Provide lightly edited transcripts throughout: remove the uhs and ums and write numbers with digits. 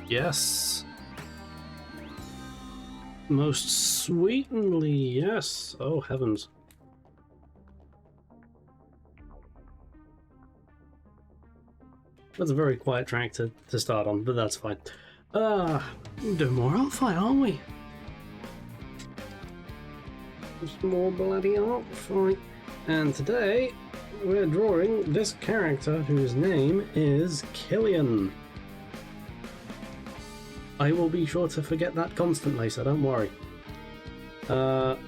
Yes. Most sweetenly, yes. Oh, heavens. That's a very quiet track to start on, but that's fine. Do more Alpha, aren't we? Just more bloody Alpha. And today, we're drawing this character whose name is Killian. I will be sure to forget that constantly, so don't worry. Let's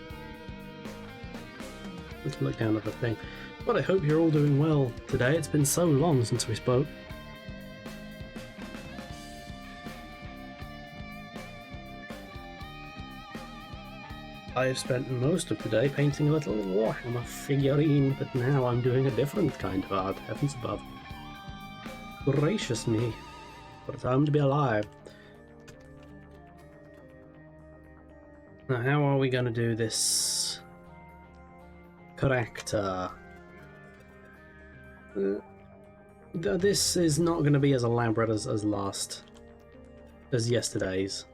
look down at the thing. But I hope you're all doing well today. It's been so long since we spoke. I've spent most of the day painting a little Warhammer figurine, but now I'm doing a different kind of art, heavens above. Gracious me, what a time to be alive. Now, how are we going to do this character? This is not going to be as elaborate as yesterday's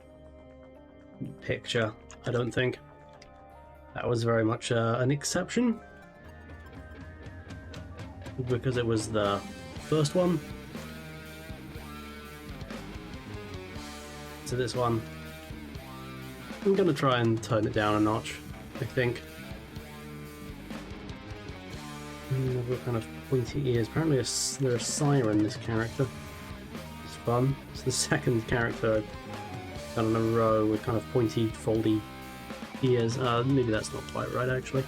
picture, I don't think. That was very much an exception, because it was the first one. So this one, I'm going to try and tone it down a notch, I think. We're kind of pointy ears. Apparently there's a siren, this character. It's fun. It's the second character I've done in a row with kind of pointy, foldy ears. Maybe that's not quite right, actually.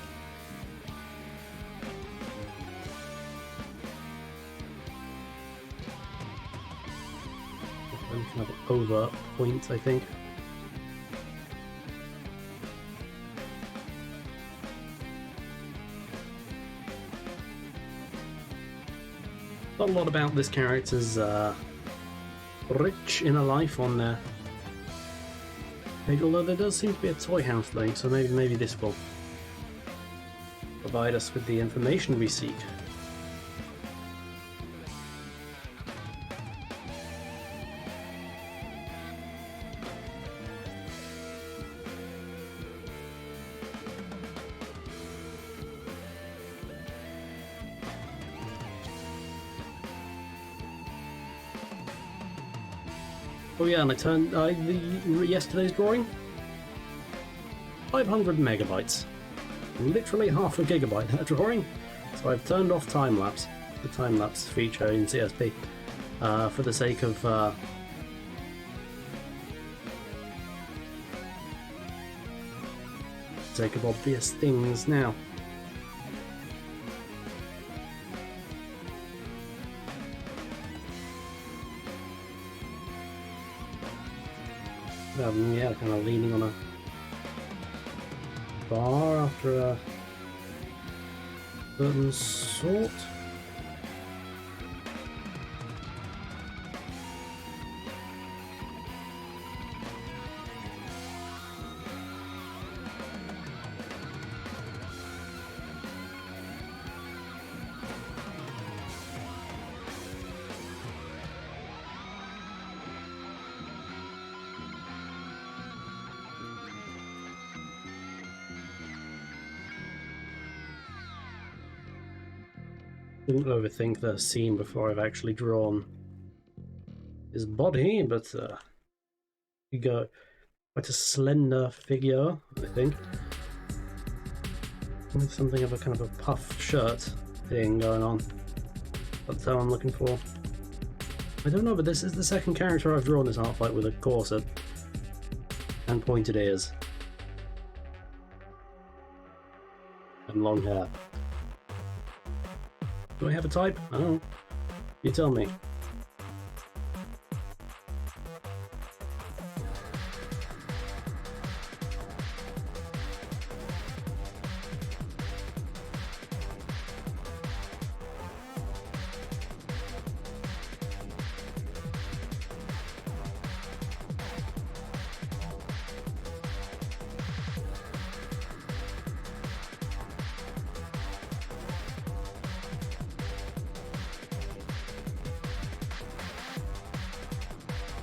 Kind of over point, I think. Not a lot about this character's rich inner life on there. Although there does seem to be a toy house link, so maybe this will provide us with the information we seek. Oh yeah, and I turned yesterday's drawing, 500 megabytes, literally half a gigabyte that drawing. So I've turned off time-lapse, the time-lapse feature in CSP, for the sake of obvious things now. Yeah, kind of leaning on a bar after a certain sort. Didn't overthink the scene before I've actually drawn his body, but you go quite a slender figure, I think, with something of a kind of a puff shirt thing going on. That's how I'm looking for. I don't know, but this is the second character I've drawn this art fight with a corset and pointed ears and long hair. Do I have a type? I don't know. You tell me.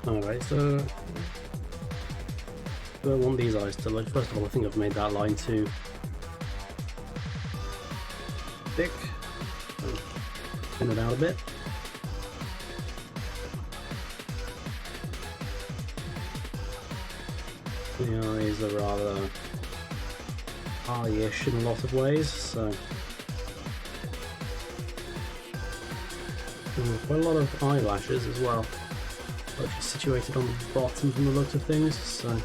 Alright, so I want these eyes to look. First of all, I think I've made that line too thick. So thin it out a bit. The eyes are rather eye-ish in a lot of ways, so quite a lot of eyelashes as well, which are situated on the bottom from the looks of things, so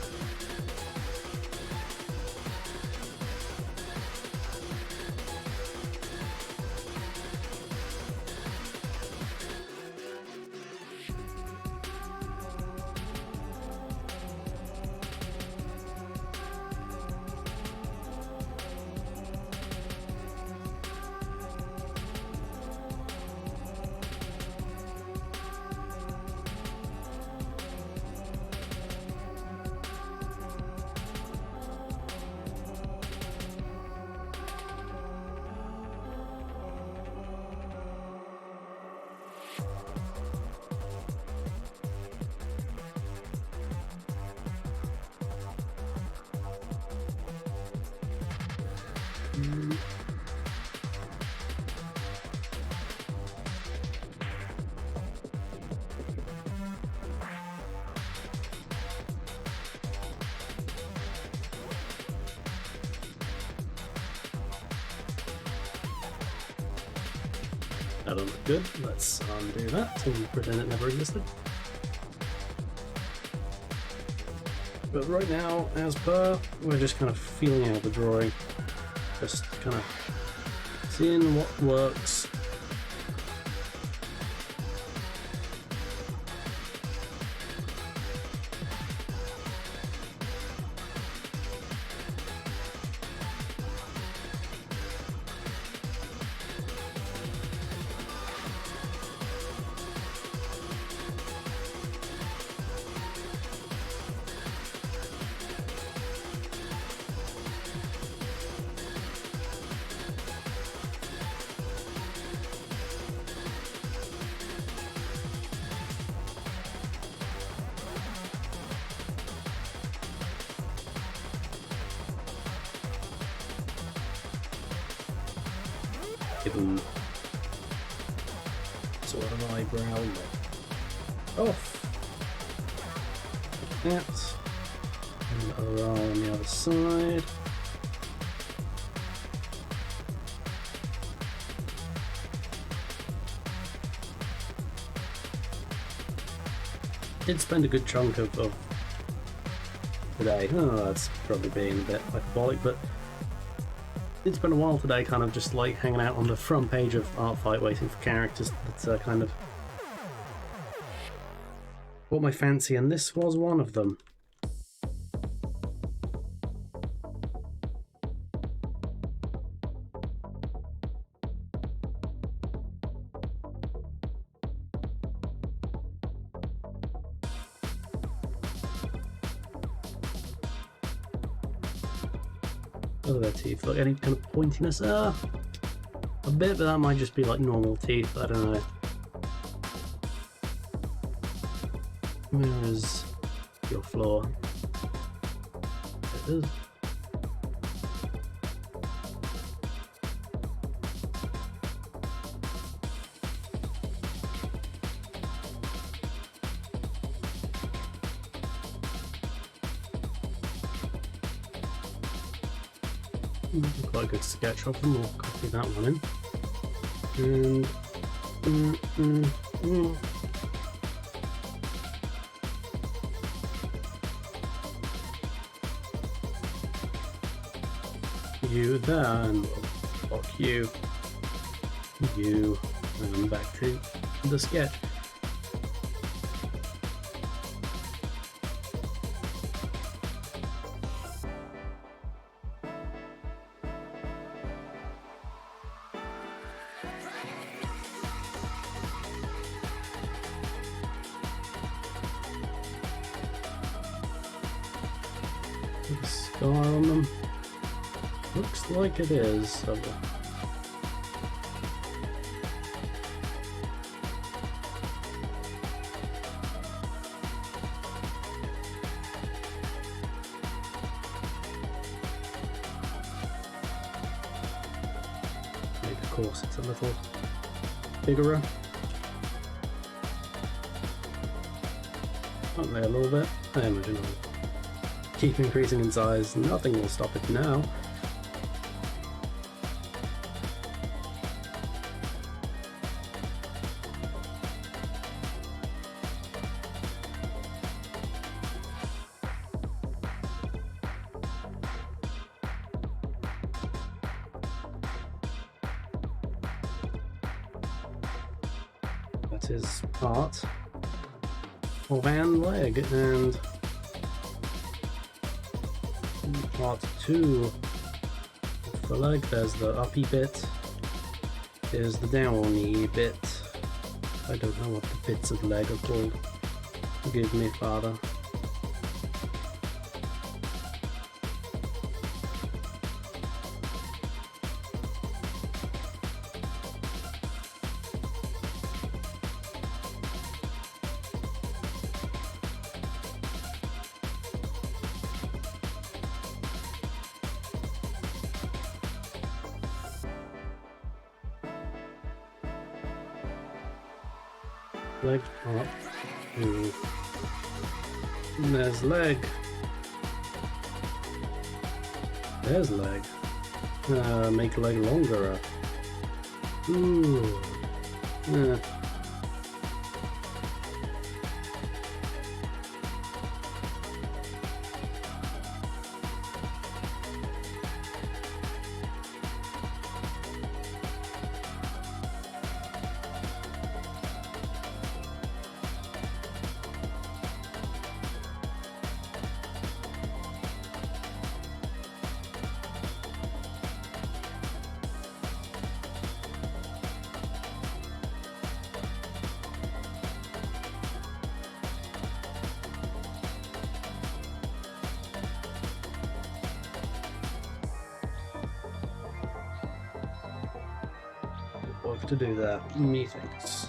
that don't look good. Let's undo that and pretend it never existed. But right now, as per, we're just kind of feeling out the drawing, just kind of seeing what works. Give them sort of an eyebrow look off. Like that. And a roll on the other side. Did spend a good chunk of today. Oh, that's probably being a bit hyperbolic, but did spend a while today kind of just like hanging out on the front page of Artfight waiting for characters that kind of caught my fancy, and this was one of them. Look at their teeth. Look, any kind of pointiness? A bit, but that might just be like normal teeth. I don't know. Where is your floor? There it is. Quite a good sketch of them. We'll copy that one in. You there, and we'll block you. You, and back to the sketch. The scar on them. Looks like it is. course it's a little bigger. Up there a little bit. I imagine it'll keep increasing in size. Nothing will stop it now. That is part of an leg, and part 2 of the leg. There's the uppy bit, there's the downy bit. I don't know what the bits of leg are called. Forgive me, Father. Leg up. Ooh. And there's leg. There's leg. Make leg longer. Ooh. Yeah. Work to do that, methinks.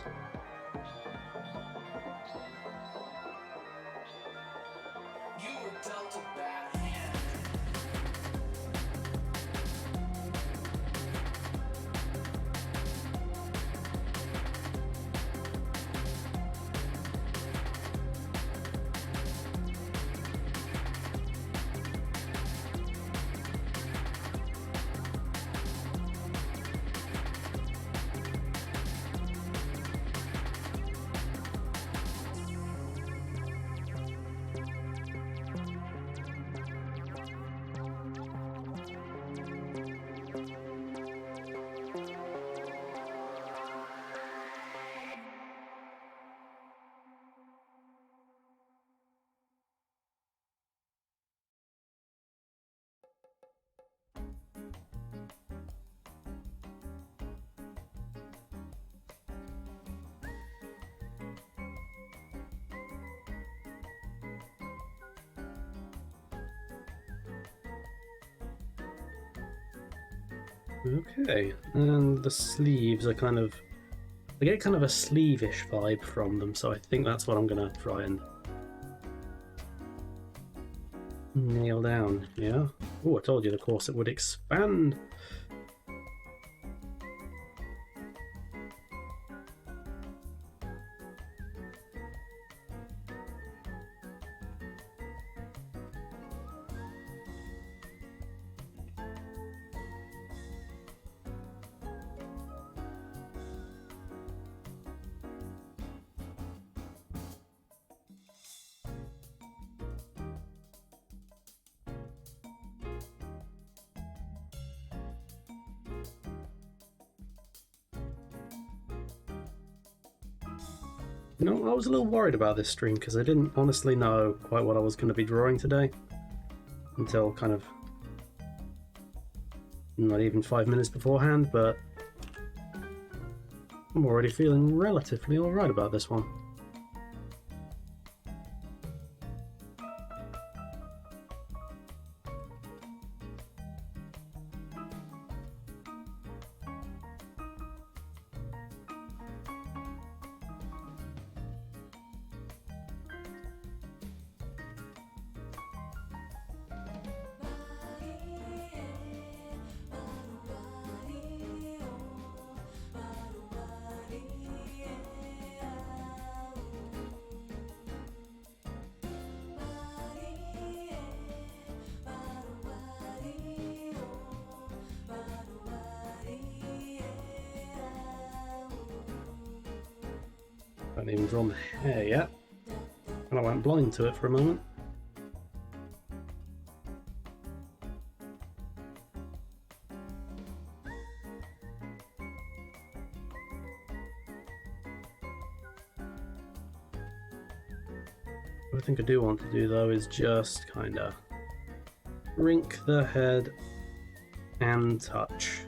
Okay, and the sleeves are kind of... I get kind of a sleeve-ish vibe from them, so I think that's what I'm gonna try and nail down, yeah? Oh, I told you the corset would expand! You know, I was a little worried about this stream because I didn't honestly know quite what I was going to be drawing today until kind of not even 5 minutes beforehand, but I'm already feeling relatively alright about this one. haven't even drawn the hair yet. And I went blind to it for a moment. What I think I do want to do though is just kind of rink the head and touch.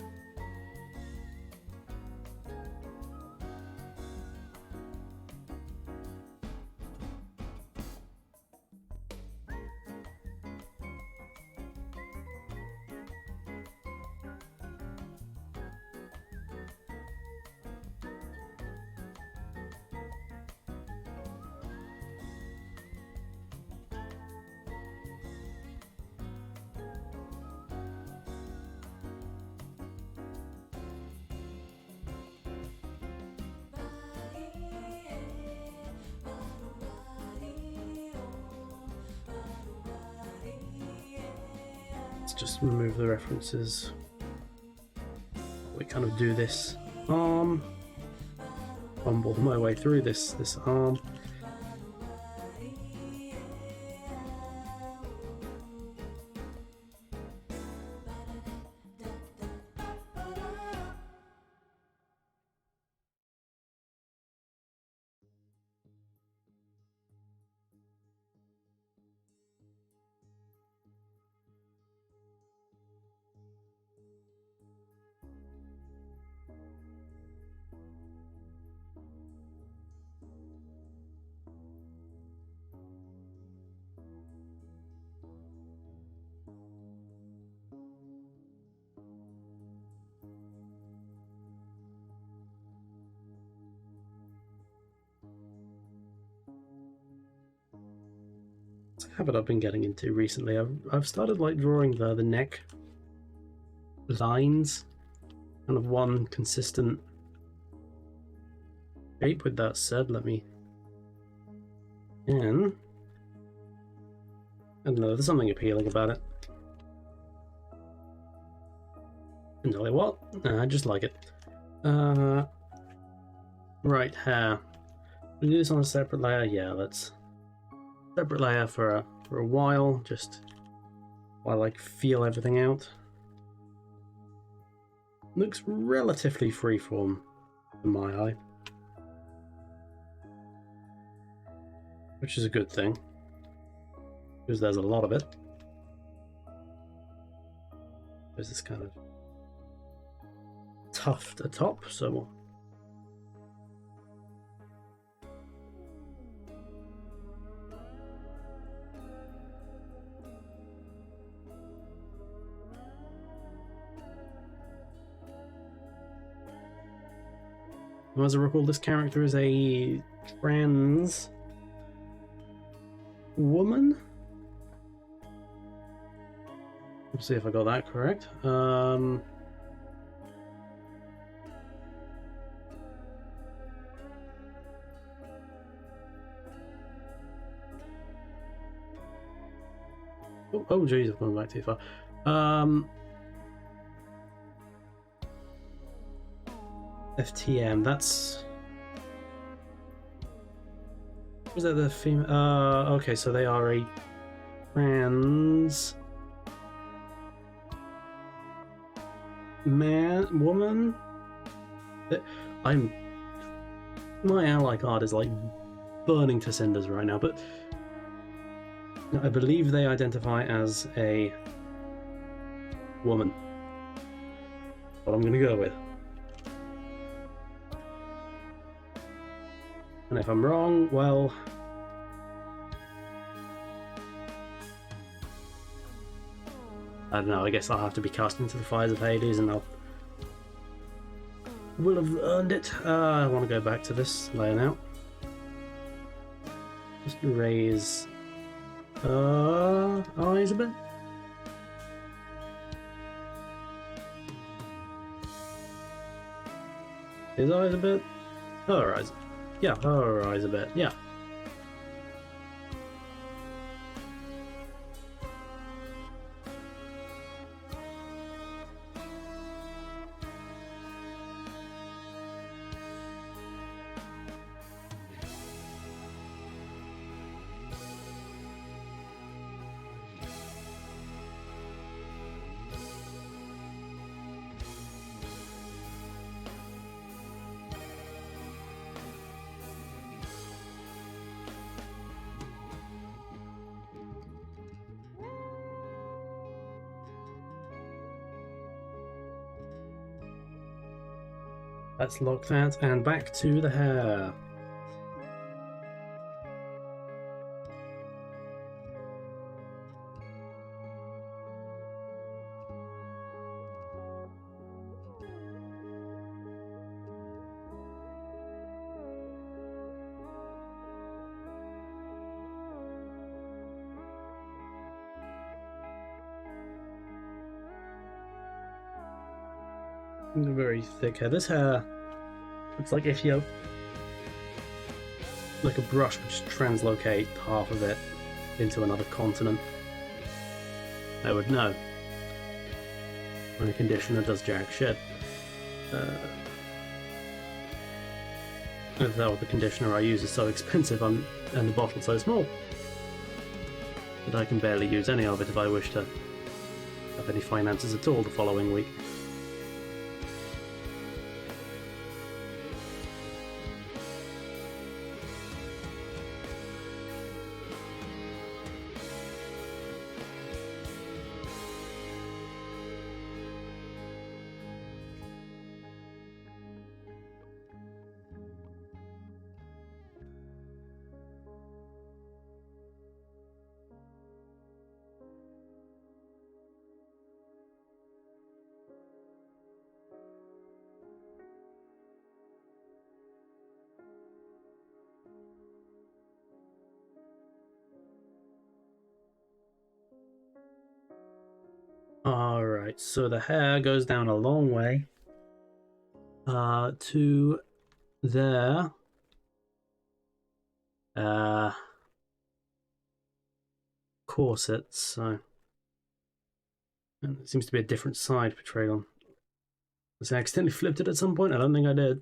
Let's just remove the references. We kind of do this arm, fumble my way through this arm. It's a habit I've been getting into recently. I've started like drawing the neck lines, kind of one consistent shape. With that said, let me in. I don't know, there's something appealing about it. And tell you what, I just like it. Right, hair. We do this on a separate layer. Yeah, let's separate layer for a while, just while I feel everything out. Looks relatively freeform in my eye, which is a good thing because there's a lot of it. There's this kind of tuft atop, so as I recall, this character is a trans woman. Let's see if I got that correct. Oh geez, I've gone back too far. FTM, that's... Was that the female? Okay, so they are a trans woman? My ally card is like burning to cinders right now, but I believe they identify as a woman. What I'm gonna go with. And if I'm wrong, well... I don't know, I guess I'll have to be cast into the fires of Hades and I'll... will have earned it. I want to go back to this layer now. Just raise... eyes a bit. His eyes a bit. Her eyes. Yeah, her eyes a bit. Yeah. Let's lock that, and back to the hair. Very thick hair. This hair, it's like if you, like a brush would just translocate half of it into another continent. I would know. When a conditioner does jack shit. Though the conditioner I use is so expensive and the bottle's so small that I can barely use any of it if I wish to have any finances at all the following week. Alright, so the hair goes down a long way to there. Corsets, so and it seems to be a different side portrayed on. Was I accidentally flipped it at some point? I don't think I did.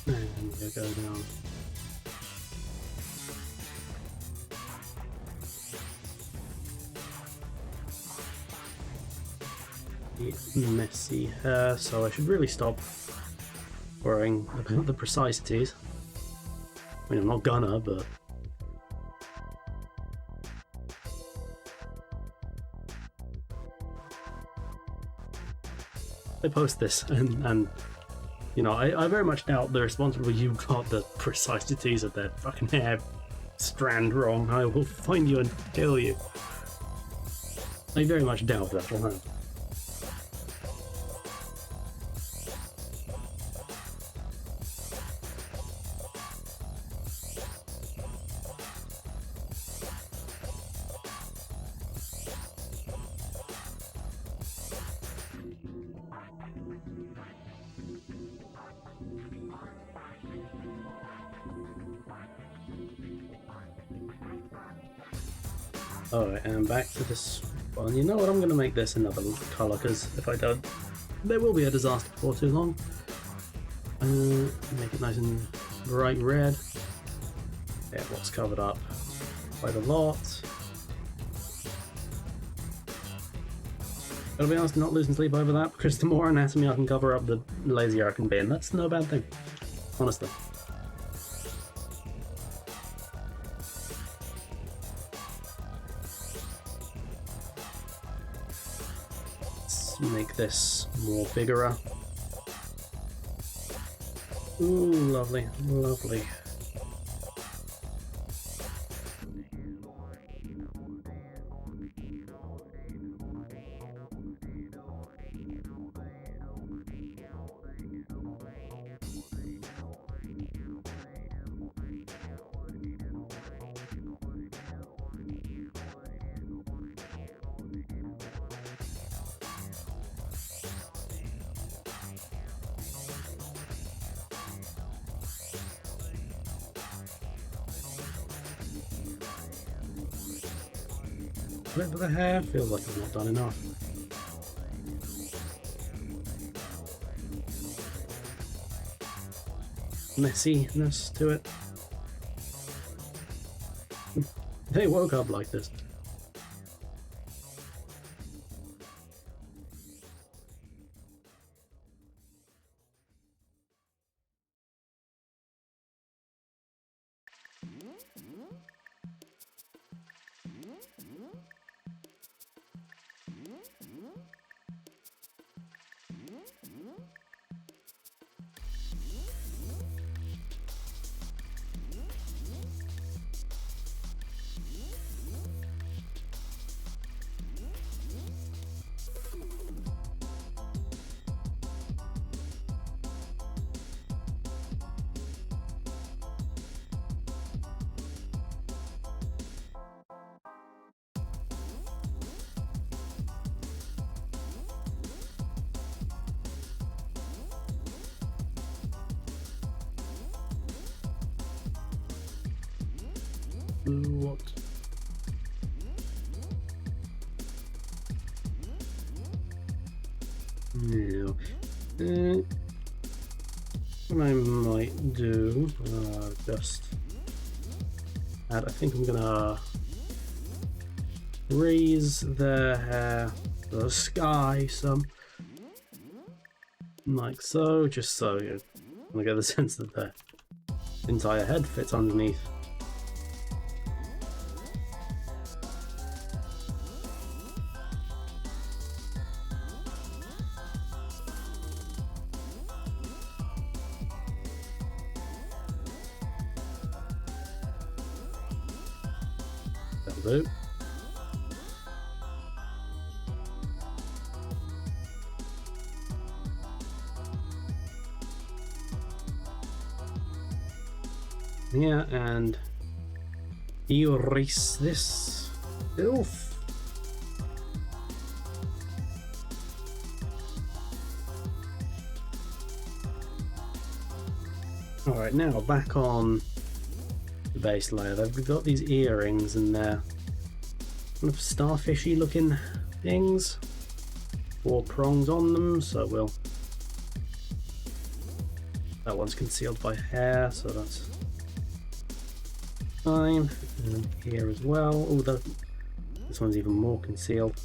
And you go down. Messy hair, so I should really stop worrying about the precisities. I mean, I'm not gonna, but I post this and you know, I very much doubt the responsible you got the precisities of that fucking hair strand wrong. I will find you and kill you. I very much doubt that will happen. Alright, and back to this one. You know what, I'm going to make this another colour, because if I don't, there will be a disaster before too long. Make it nice and bright red. Yeah, what's covered up quite a lot. Gotta be honest, not losing sleep over that, because the more anatomy I can cover up, the lazier I can be, and that's no bad thing, honestly. Make this more bigger. Ooh, lovely, lovely. But the hair feels like I've not done enough. Messiness to it. They woke up like this. What? No. What I might do, just add, I think I'm gonna raise the sky some, like so, just so I get the sense that the entire head fits underneath. That'll do. Yeah, and erase this filth. Alright, now back on the base layer. They've got these earrings and they're kind of starfishy looking things. 4 prongs on them, so we'll... That one's concealed by hair, so that's fine. And here as well. Oh, this one's even more concealed.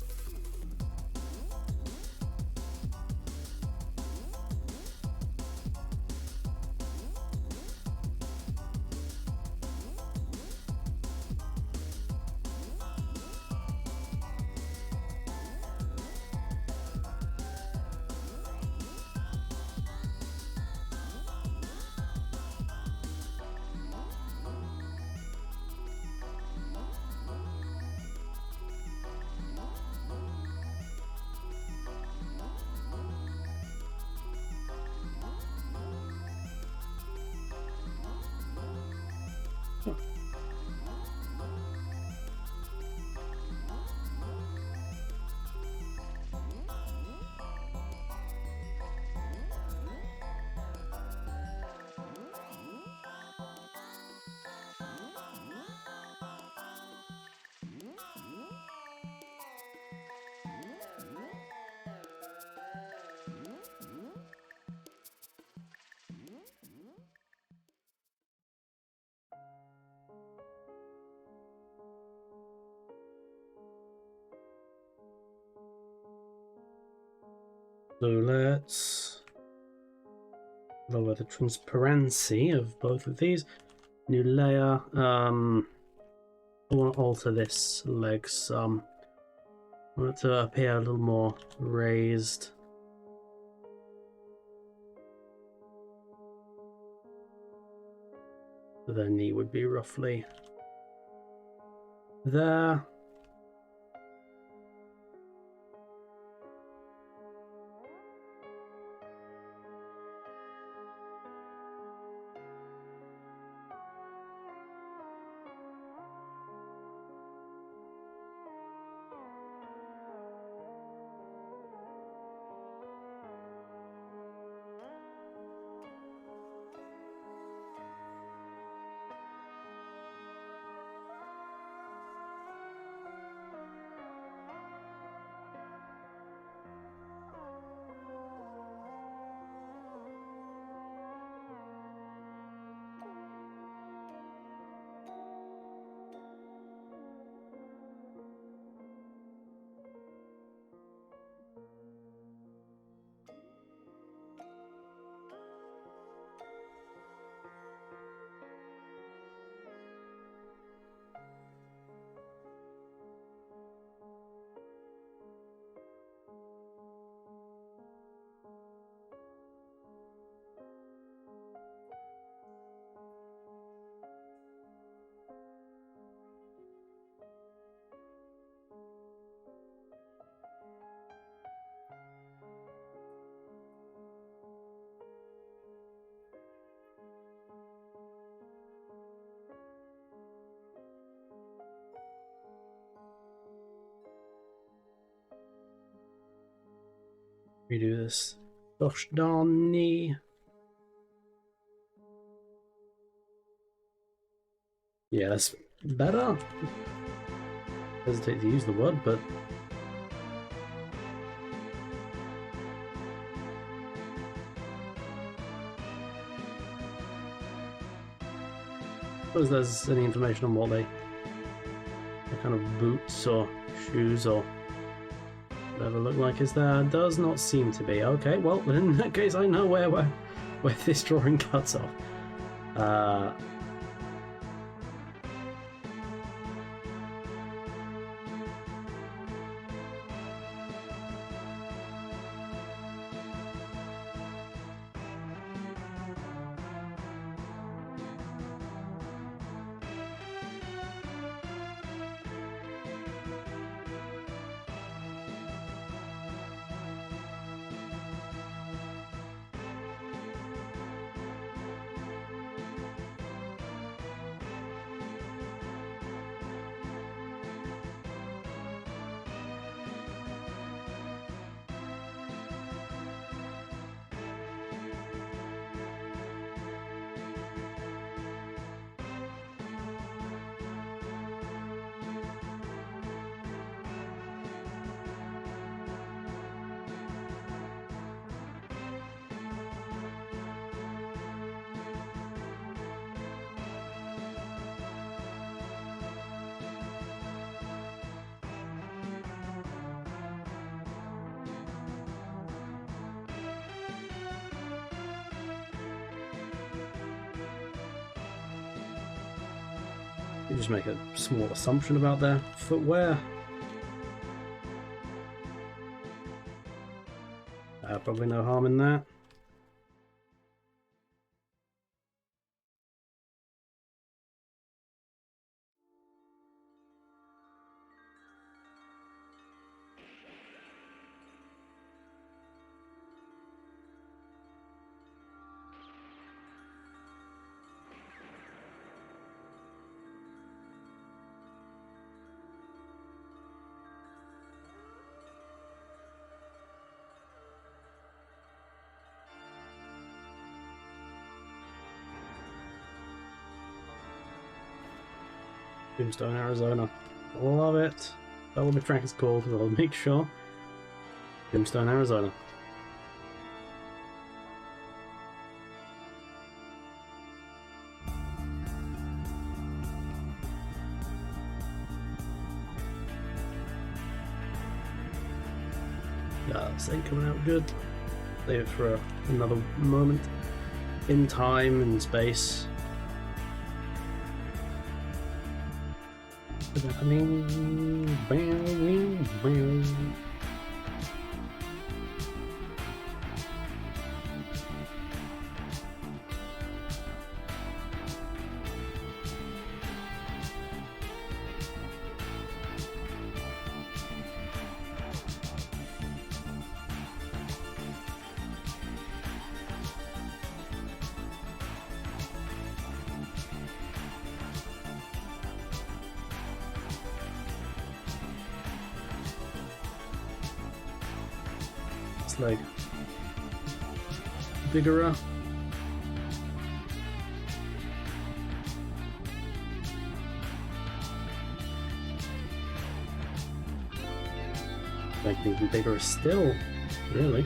So let's lower the transparency of both of these. New layer. I want to alter this leg some. I want it to appear a little more raised. So the knee would be roughly there. Redo this. Gosh darn knee. Yeah, that's better. Hesitate to use the word, but I suppose there's any information on what they kind of boots or shoes or whatever look like is there. Does not seem to be. Okay, well in that case I know where this drawing cuts off. You just make a small assumption about their footwear. Probably no harm in that. Tombstone, Arizona. Love it. That will be track is called, I'll make sure. Tombstone, Arizona. This ain't coming out good. Save it for another moment in time and space. It's like bigger. Like even bigger still, really.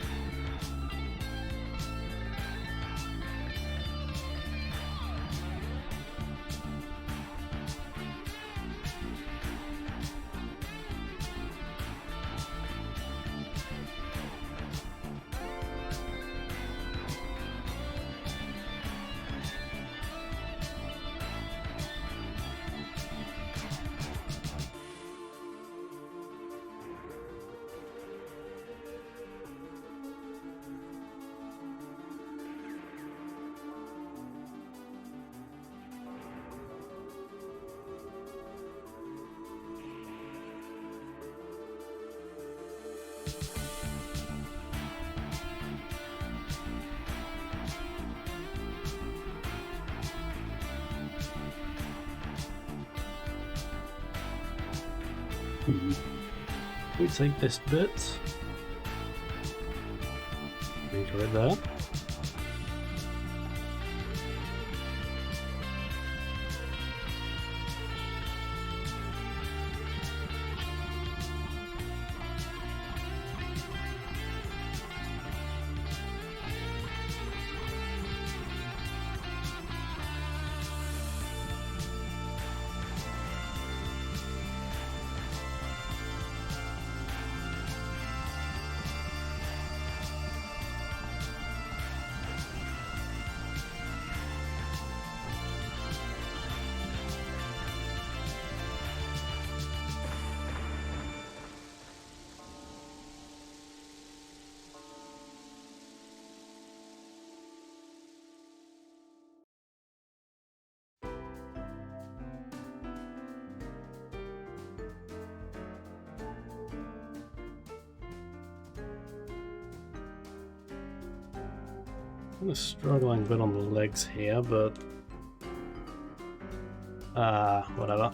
We take this bit. Into it there. Kind of struggling a bit on the legs here, but whatever.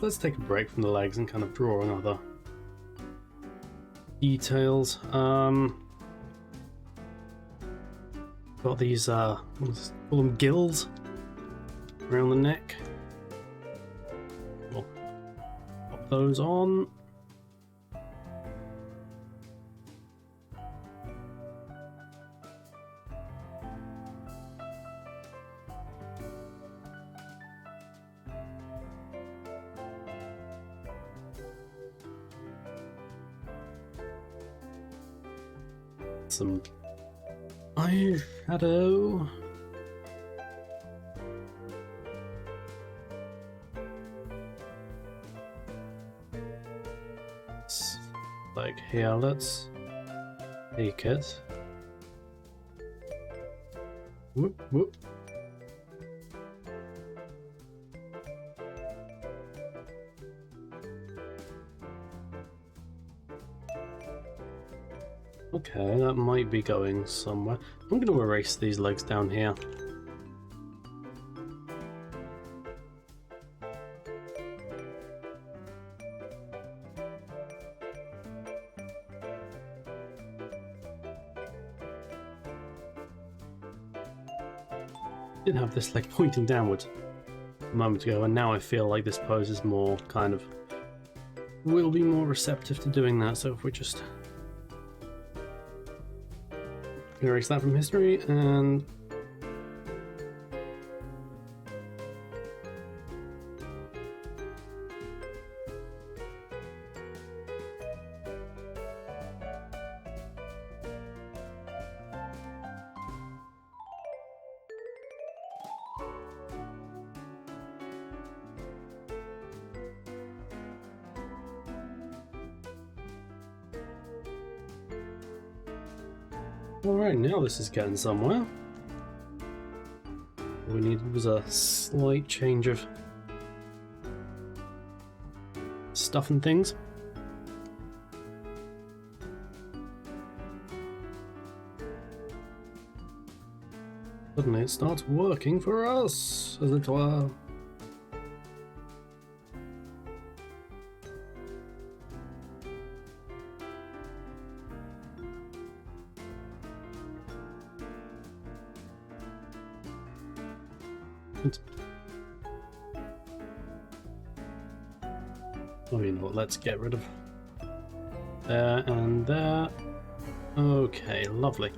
Let's take a break from the legs and kind of draw on other details. Got these let's call them gills around the neck. We'll pop those on. Some eyeshadow. Like here, let's take it. Whoop, whoop. Okay, that might be going somewhere. I'm going to erase these legs down here. Did have this leg pointing downwards a moment ago, and now I feel like this pose is more kind of will be more receptive to doing that. So if we just erase that from history and alright, now this is getting somewhere. All we needed was a slight change of stuff and things. Suddenly it starts working for us, as it were. Oh, you know what, let's get rid of there and there. Okay, lovely.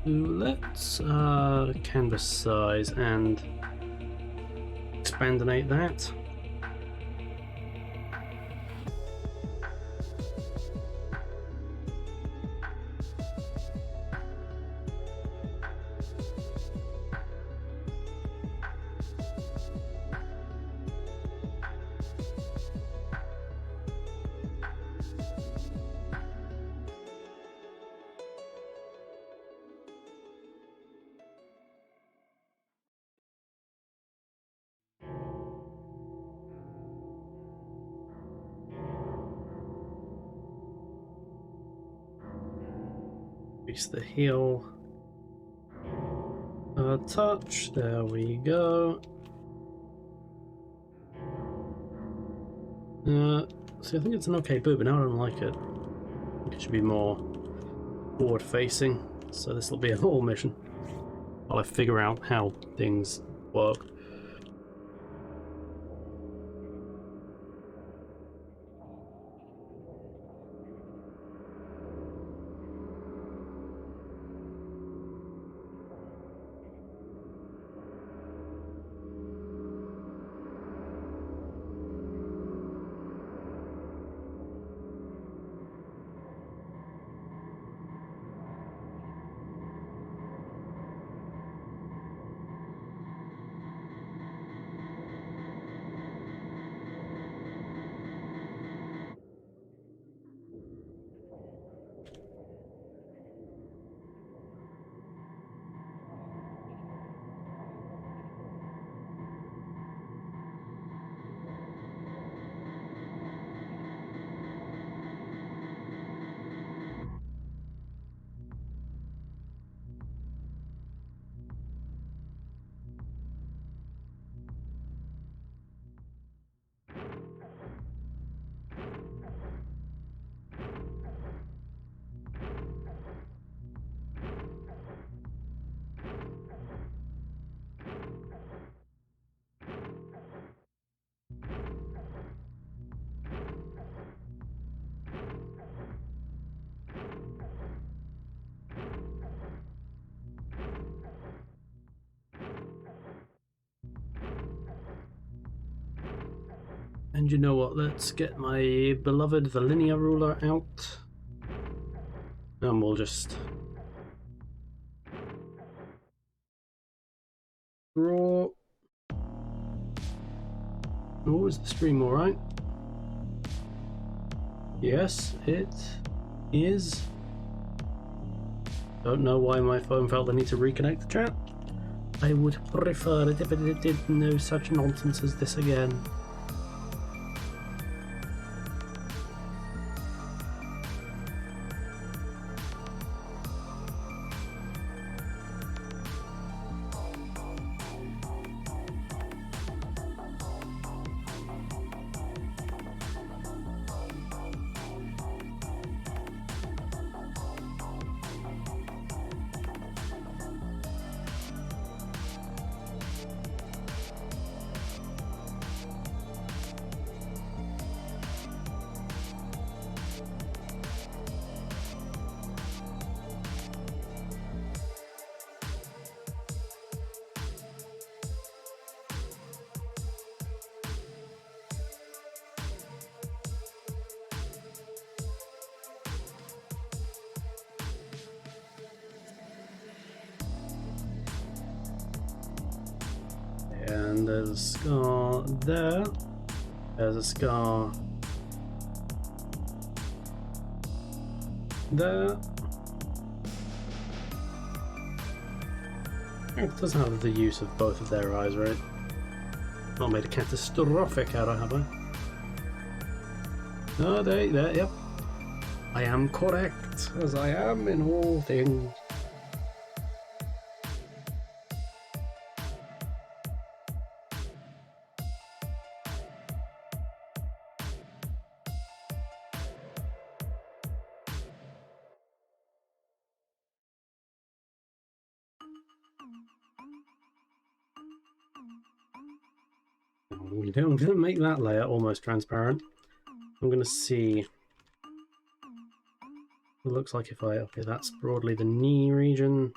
let's canvas size and expandinate that. Increase the heel a touch. There we go. See, I think it's an okay boot, but now I don't like it. I think it should be more forward-facing. So this will be a whole mission while I figure out how things work. And you know what, let's get my beloved Verlinea ruler out. And we'll just draw. Oh, is the stream alright? Yes, it is. Don't know why my phone felt the need to reconnect the chat. I would prefer it if it did no such nonsense as this again. And there's a scar there. There's a scar there. It does have the use of both of their eyes, right? Not made a catastrophic error, have I? No, there, yep. I am correct, as I am in all things. I'm going to make that layer almost transparent. I'm going to see. It looks like if I... Okay, that's broadly the knee region.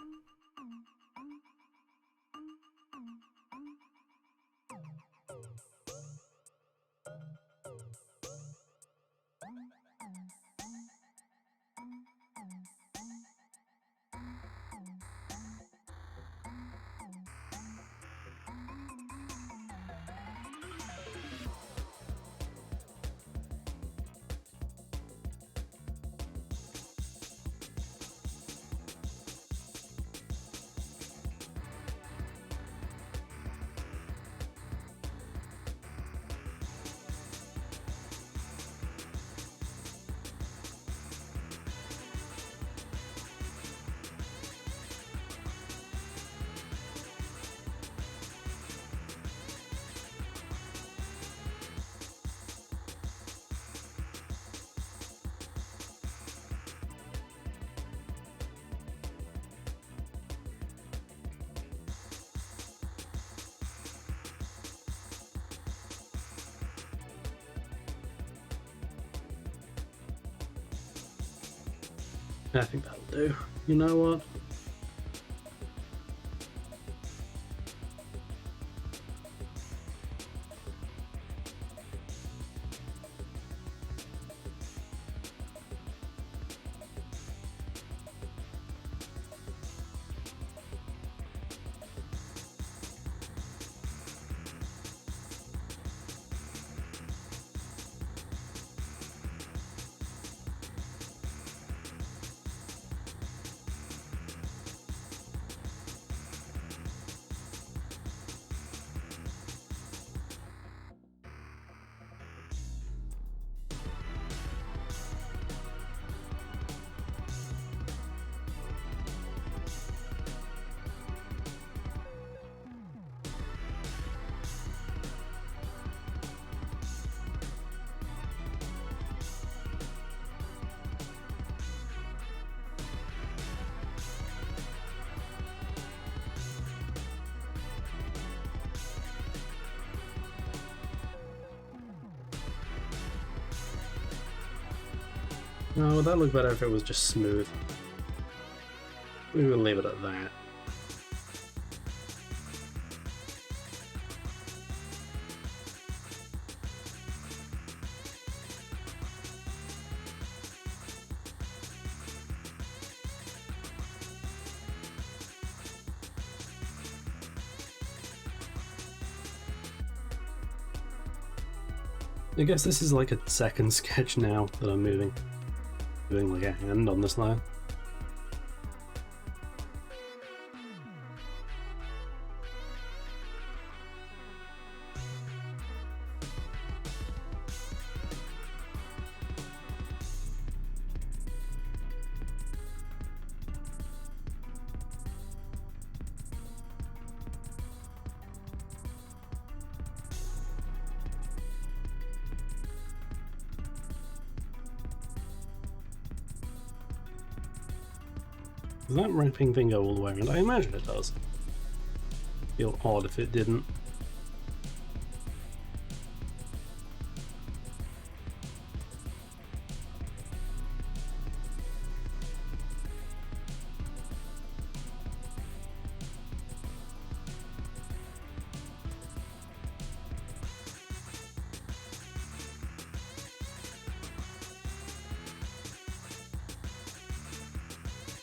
I think that'll do. You know what? No, would that look better if it was just smooth? We will leave it at that. I guess this is like a second sketch now that I'm moving. Doing like a hand on this line. Does that wrapping thing go all the way around? I imagine it does. Feel odd if it didn't.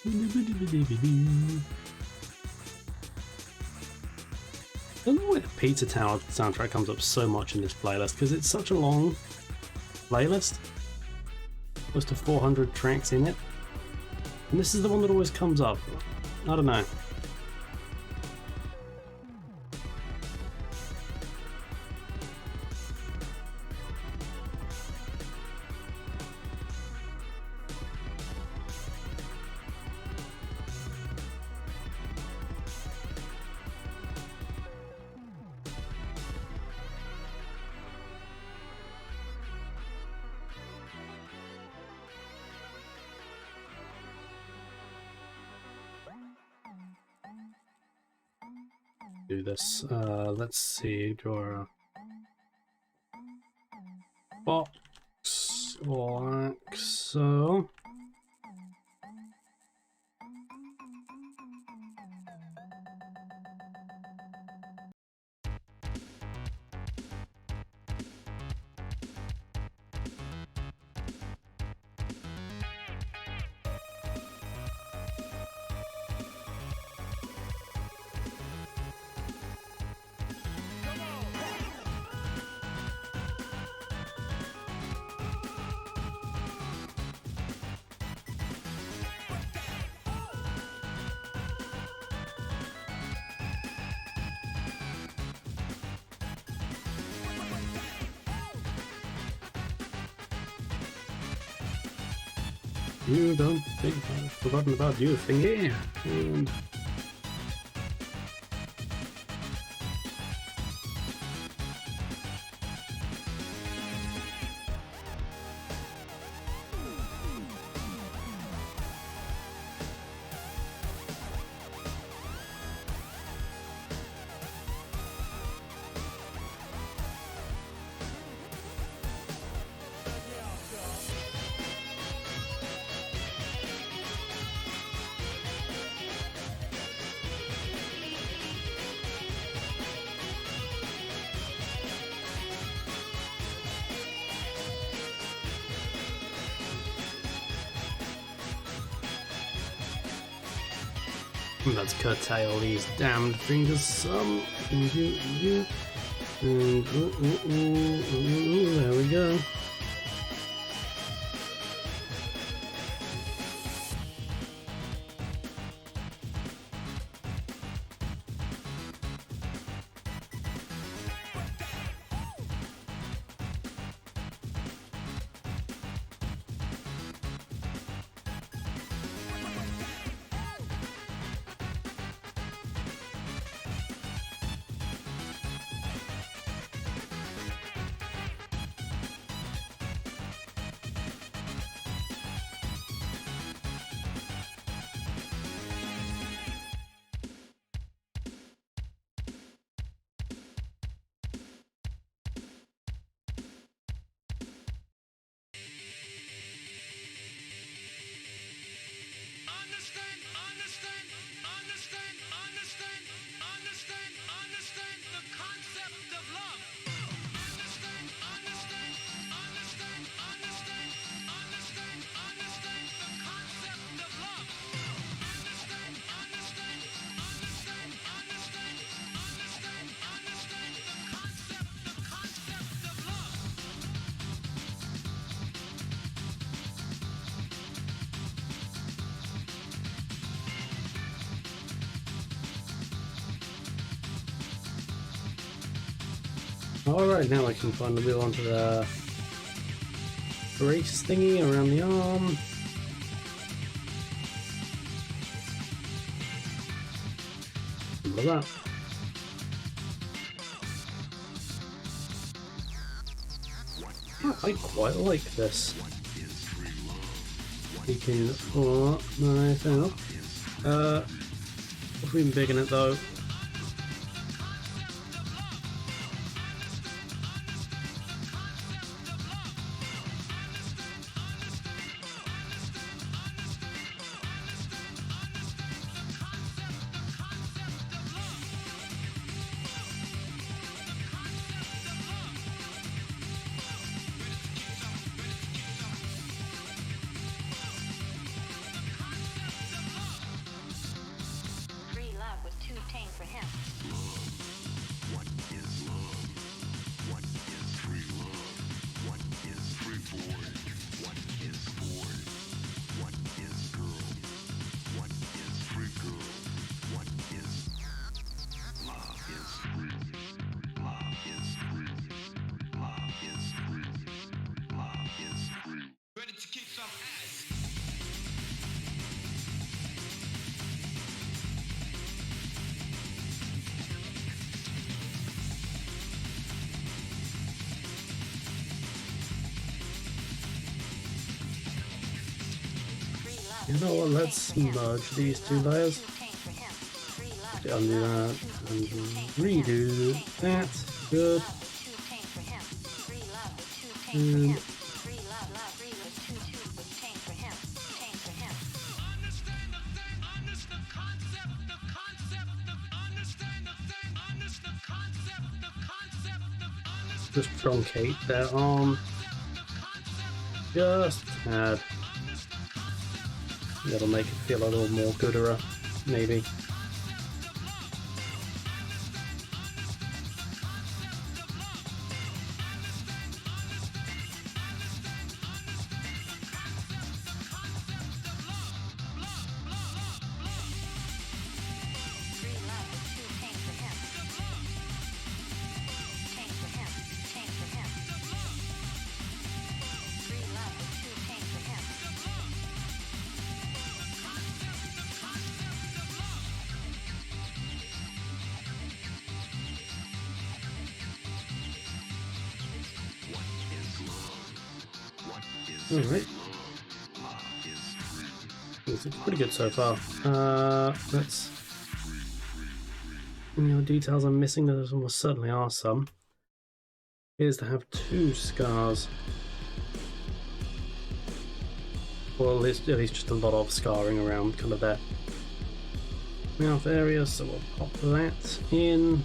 I don't know why the Pizza Tower soundtrack comes up so much in this playlist, because it's such a long playlist. Close to 400 tracks in it. And this is the one that always comes up. I don't know. Do this. Let's see. Draw a box like so. You don't think I've forgotten about you, thingy. And Let's curtail these damned fingers some. And there we go. Alright, now I can finally move on to the brace thingy around the arm. Look at that. I quite like this. You can nice out. If we can big in it though. You know what, let's merge these two layers. Undo that and redo that. Good. And just truncate their arm. Just a tad. That'll make it feel a little more gooder, maybe. Alright. It's pretty good so far. Let's... Any other details I'm missing? There almost certainly are some. Here's to have 2 scars. Well, at least just a lot of scarring around kind of their mouth area, so we'll pop that in.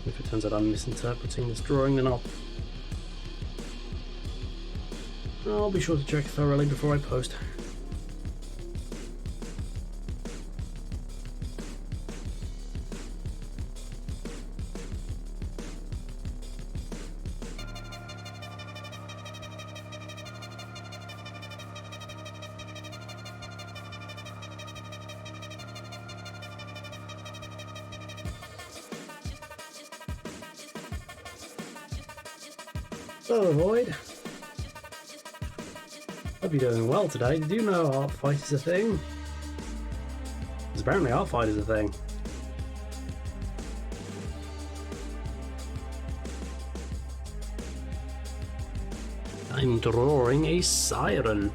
If it turns out I'm misinterpreting this drawing, then I'll be sure to check thoroughly before I post. Hello, Void. Hope you're doing well today. Did you know Art Fight is a thing? Because apparently Art Fight is a thing. I'm drawing a siren.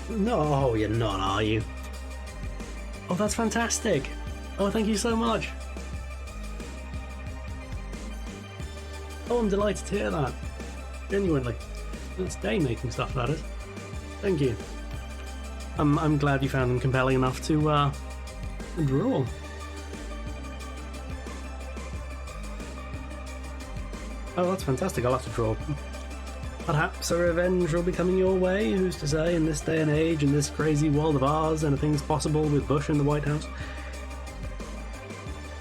No, you're not, are you? Oh, that's fantastic. Oh, thank you so much. Oh, I'm delighted to hear that. Genuinely. That's day making stuff, that is. Thank you. I'm glad you found them compelling enough to draw. Oh, that's fantastic. I'll have to draw. Perhaps a revenge will be coming your way. Who's to say? In this day and age, in this crazy world of ours, anything's possible with Bush in the White House.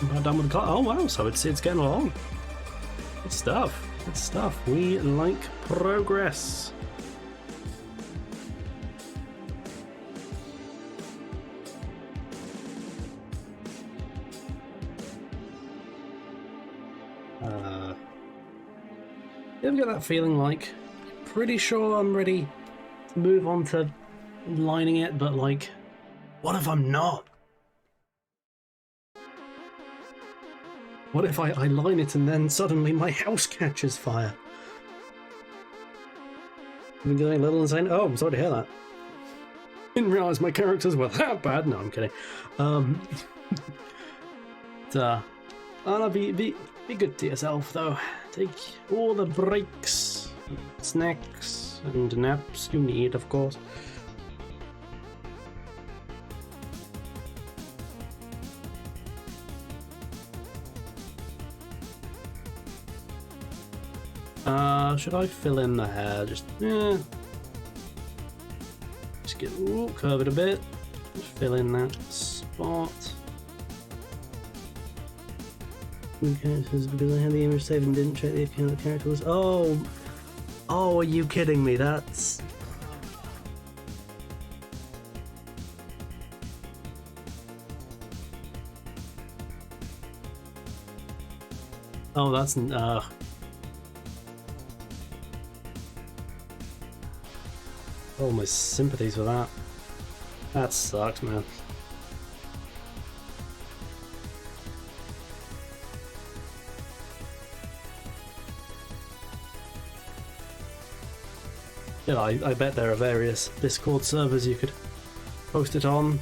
I'm about done with the oh wow! So it's getting along. Good stuff. Good stuff. We like progress. You ever get that feeling like, pretty sure I'm ready to move on to lining it, but like, what if I'm not? What if I line it and then suddenly my house catches fire? I've been getting a little insane. Oh, I'm sorry to hear that. Didn't realise my characters were that bad. No, I'm kidding. Be good to yourself, though. Take all the breaks, snacks, and naps you need, of course. Should I fill in the hair? Just get curve it a bit. Just fill in that spot. Because I had the image saved and didn't check the account the character was. Oh, are you kidding me? That's. Oh, that's oh, my sympathies for that. That sucks, man. Yeah, I bet there are various Discord servers you could post it on.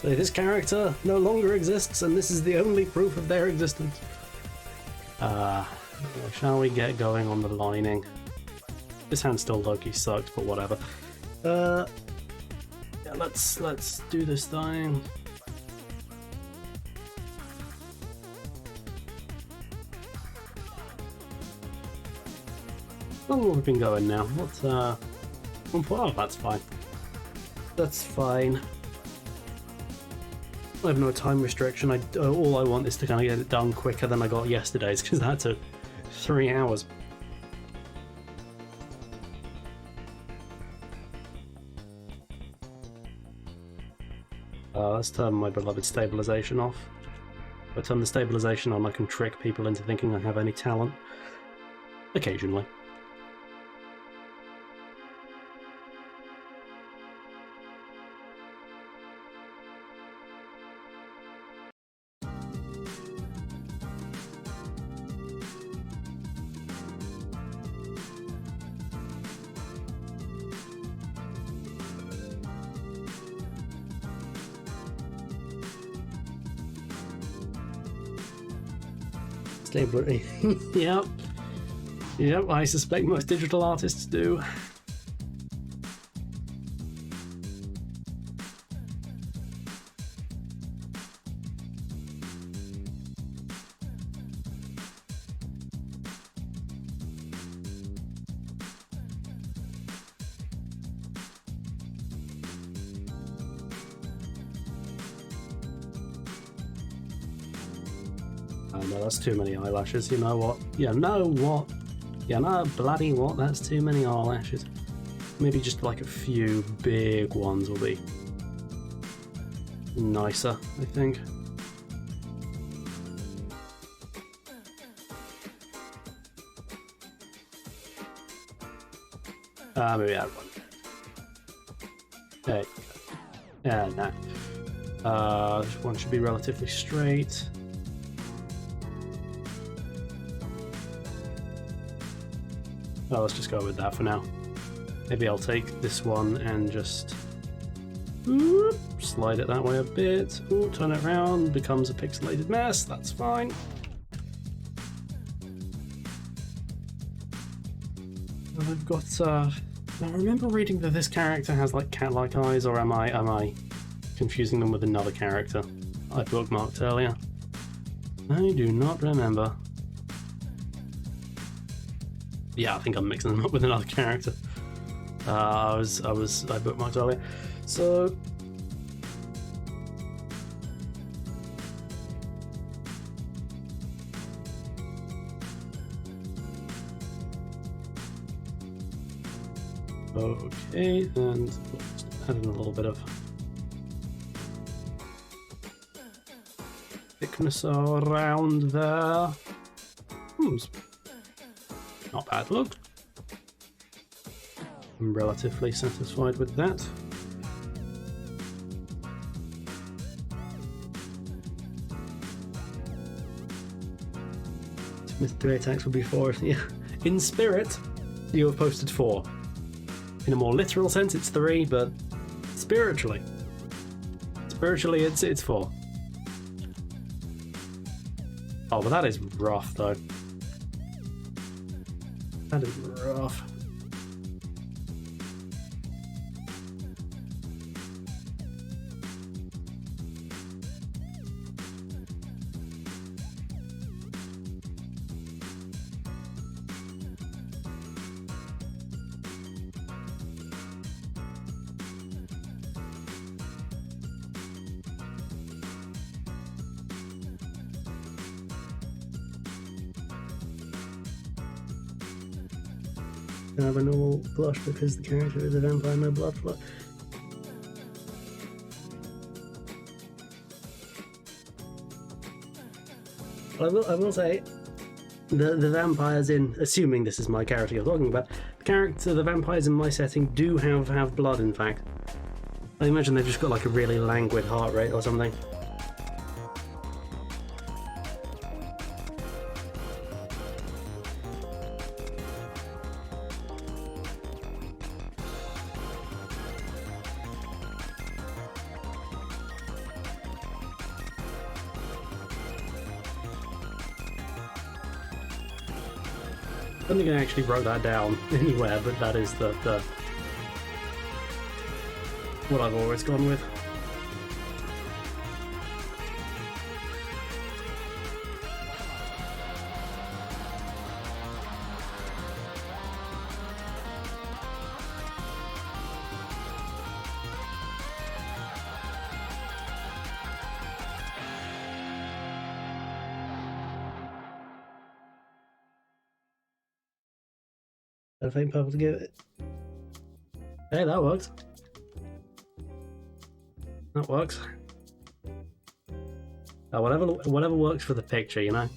Say, this character no longer exists and this is the only proof of their existence. Shall we get going on the lining? This hand still low-key sucks, but whatever. Yeah, let's do this thing. How long have we been going now? What's oh, that's fine. That's fine. I have no time restriction. All I want is to kind of get it done quicker than I got yesterday's, because that took 3 hours. Let's turn my beloved stabilization off. If I turn the stabilization on, I can trick people into thinking I have any talent. Occasionally. Yep, I suspect most digital artists do. Oh no, that's too many eyelashes. You know what? You know what? You know bloody what? That's too many eyelashes. Maybe just like a few big ones will be nicer, I think. Maybe add one. There you go. Yeah, nah. This one should be relatively straight. Oh, let's just go with that for now. Maybe I'll take this one and just slide it that way a bit. Ooh, turn it around, becomes a pixelated mess. That's fine. And I've got. I remember reading that this character has like cat-like eyes, or am I confusing them with another character I bookmarked earlier? I do not remember. Yeah, I think I'm mixing them up with another character. I bookmarked earlier. So okay, and just add in a little bit of thickness around there. Not bad look. I'm relatively satisfied with that. Missed 3 attacks would be 4. Yeah. In spirit, you have posted 4. In a more literal sense, it's 3, but spiritually it's 4. Oh, but that is rough, though. That is rough. I have a normal blush because the character is a vampire, no blood flow. I will say, the vampires in, assuming this is my character you're talking about, the vampires in my setting do have blood, in fact. I imagine they've just got like a really languid heart rate or something. I don't think I actually wrote that down anywhere, but that is the what I've always gone with. I think purple to give it. Hey, that works. That works. Oh, whatever works for the picture, you know.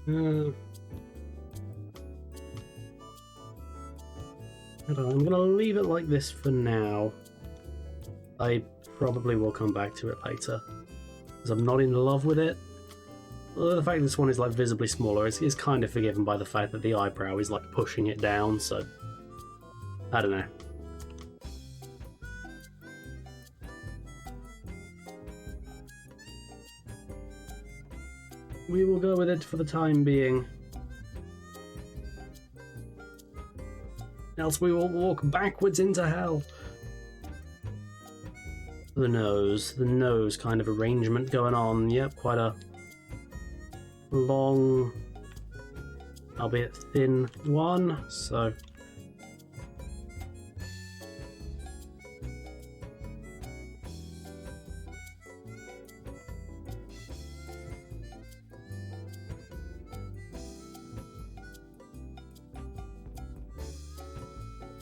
I don't know, I'm gonna leave it like this for now. I probably will come back to it later, because I'm not in love with it. Although the fact this one is like visibly smaller is kind of forgiven by the fact that the eyebrow is like pushing it down, so I don't know. We will go with it for the time being. Else we will walk backwards into hell. The nose kind of arrangement going on. Yep, quite a long, albeit thin one, so...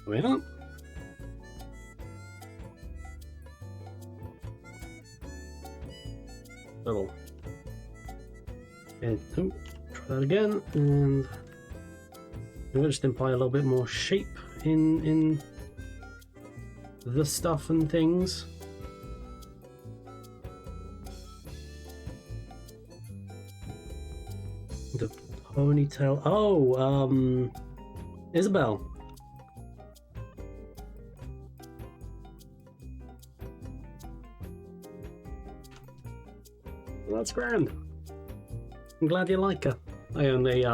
Wait up. Little. And oh, try that again, and we'll just imply a little bit more shape in the stuff and things. The ponytail. Oh, Isabel. That's grand. I'm glad you like her. I only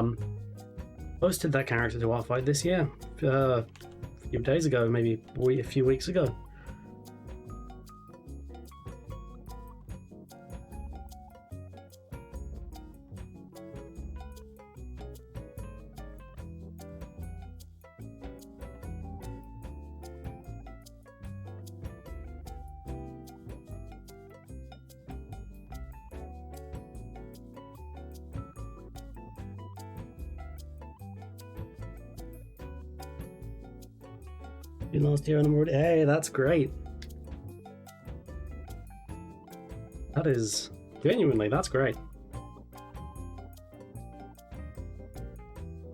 posted that character to Artfight this year, a few days ago, maybe a few weeks ago. Last year and I'm already... Hey, that's great. That is... Genuinely, that's great.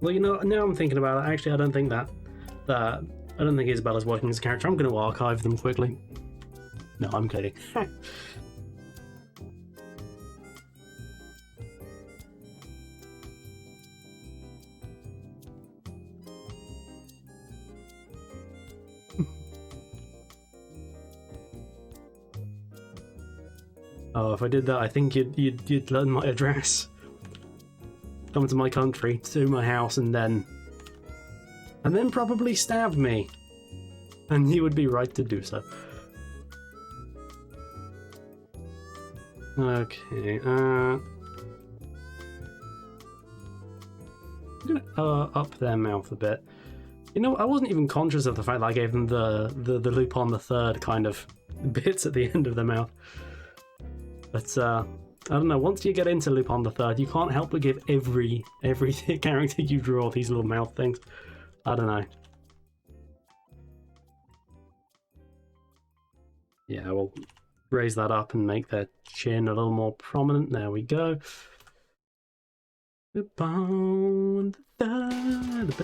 Well, you know, now I'm thinking about it, actually I don't think I don't think Isabella's working as a character. I'm going to archive them quickly. No, I'm kidding. Oh, if I did that, I think you'd learn my address. Come to my country, to my house, and then probably stab me. And you would be right to do so. Okay, I'm gonna up their mouth a bit. You know, I wasn't even conscious of the fact that I gave them the Lupin the Third kind of bits at the end of their mouth. But I don't know, once you get into Lupin the Third, you can't help but give every character you draw these little mouth things. I don't know. Yeah, we'll raise that up and make their chin a little more prominent. There we go. Lupin the Third.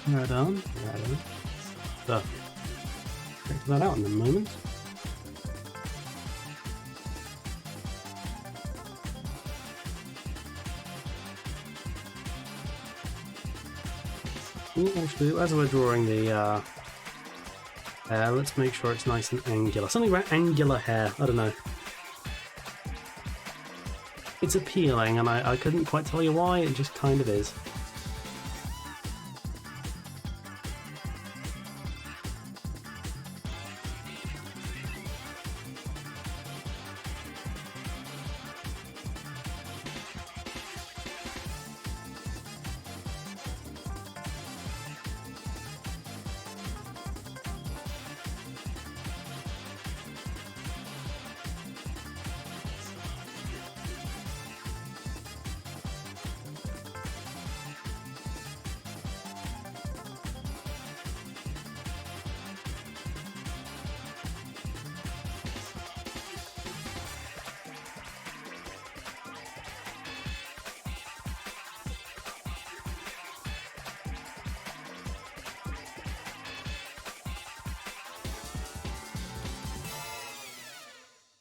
Right on. So, check that out in a moment. Actually, as we're drawing the hair, let's make sure it's nice and angular. Something about angular hair, I don't know. It's appealing, and I couldn't quite tell you why, it just kind of is.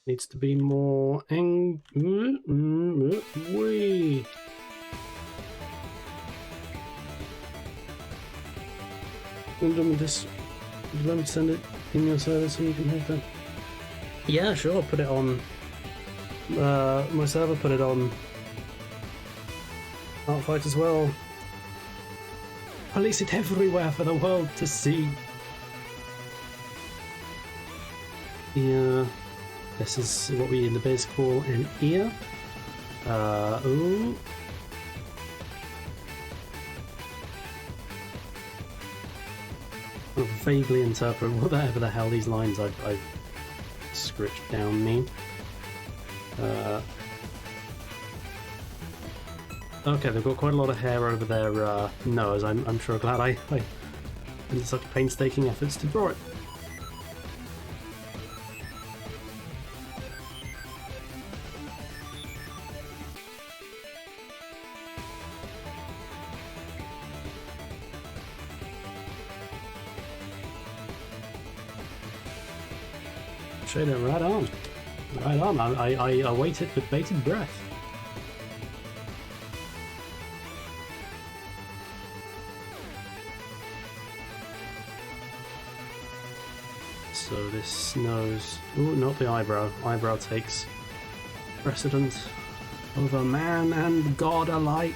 Needs to be more wee. Let me send it in your server so you can have that. Yeah, sure, put it on. My server put it on Artfight as well. Release it everywhere for the world to see. Yeah, this is what we in the biz call an ear. Ooh. I'll vaguely interpret whatever the hell these lines I've scripted down mean. Okay, they've got quite a lot of hair over their nose. I'm sure glad I did such painstaking efforts to draw it. Shade it right on. Right on. I await it with bated breath. So this nose... Ooh, not the eyebrow. Eyebrow takes precedence over man and god alike.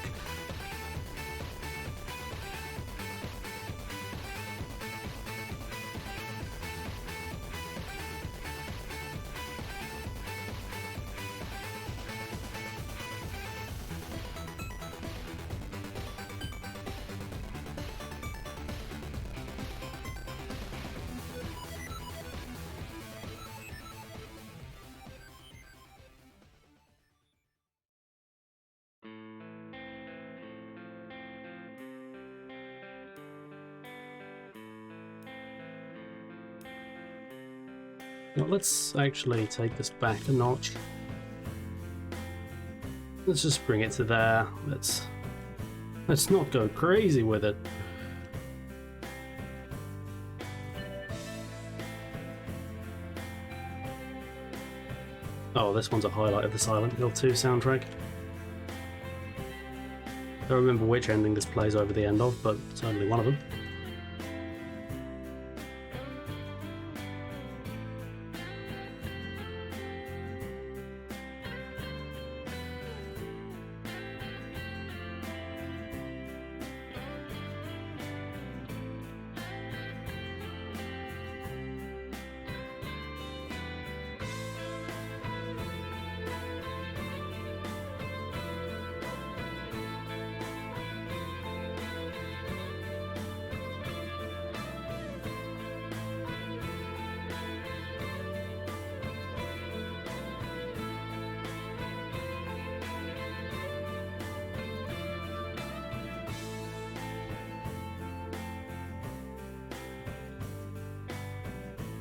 Now let's actually take this back a notch. Let's just bring it to there. Let's not go crazy with it. Oh, this one's a highlight of the Silent Hill 2 soundtrack. I don't remember which ending this plays over the end of, but certainly one of them.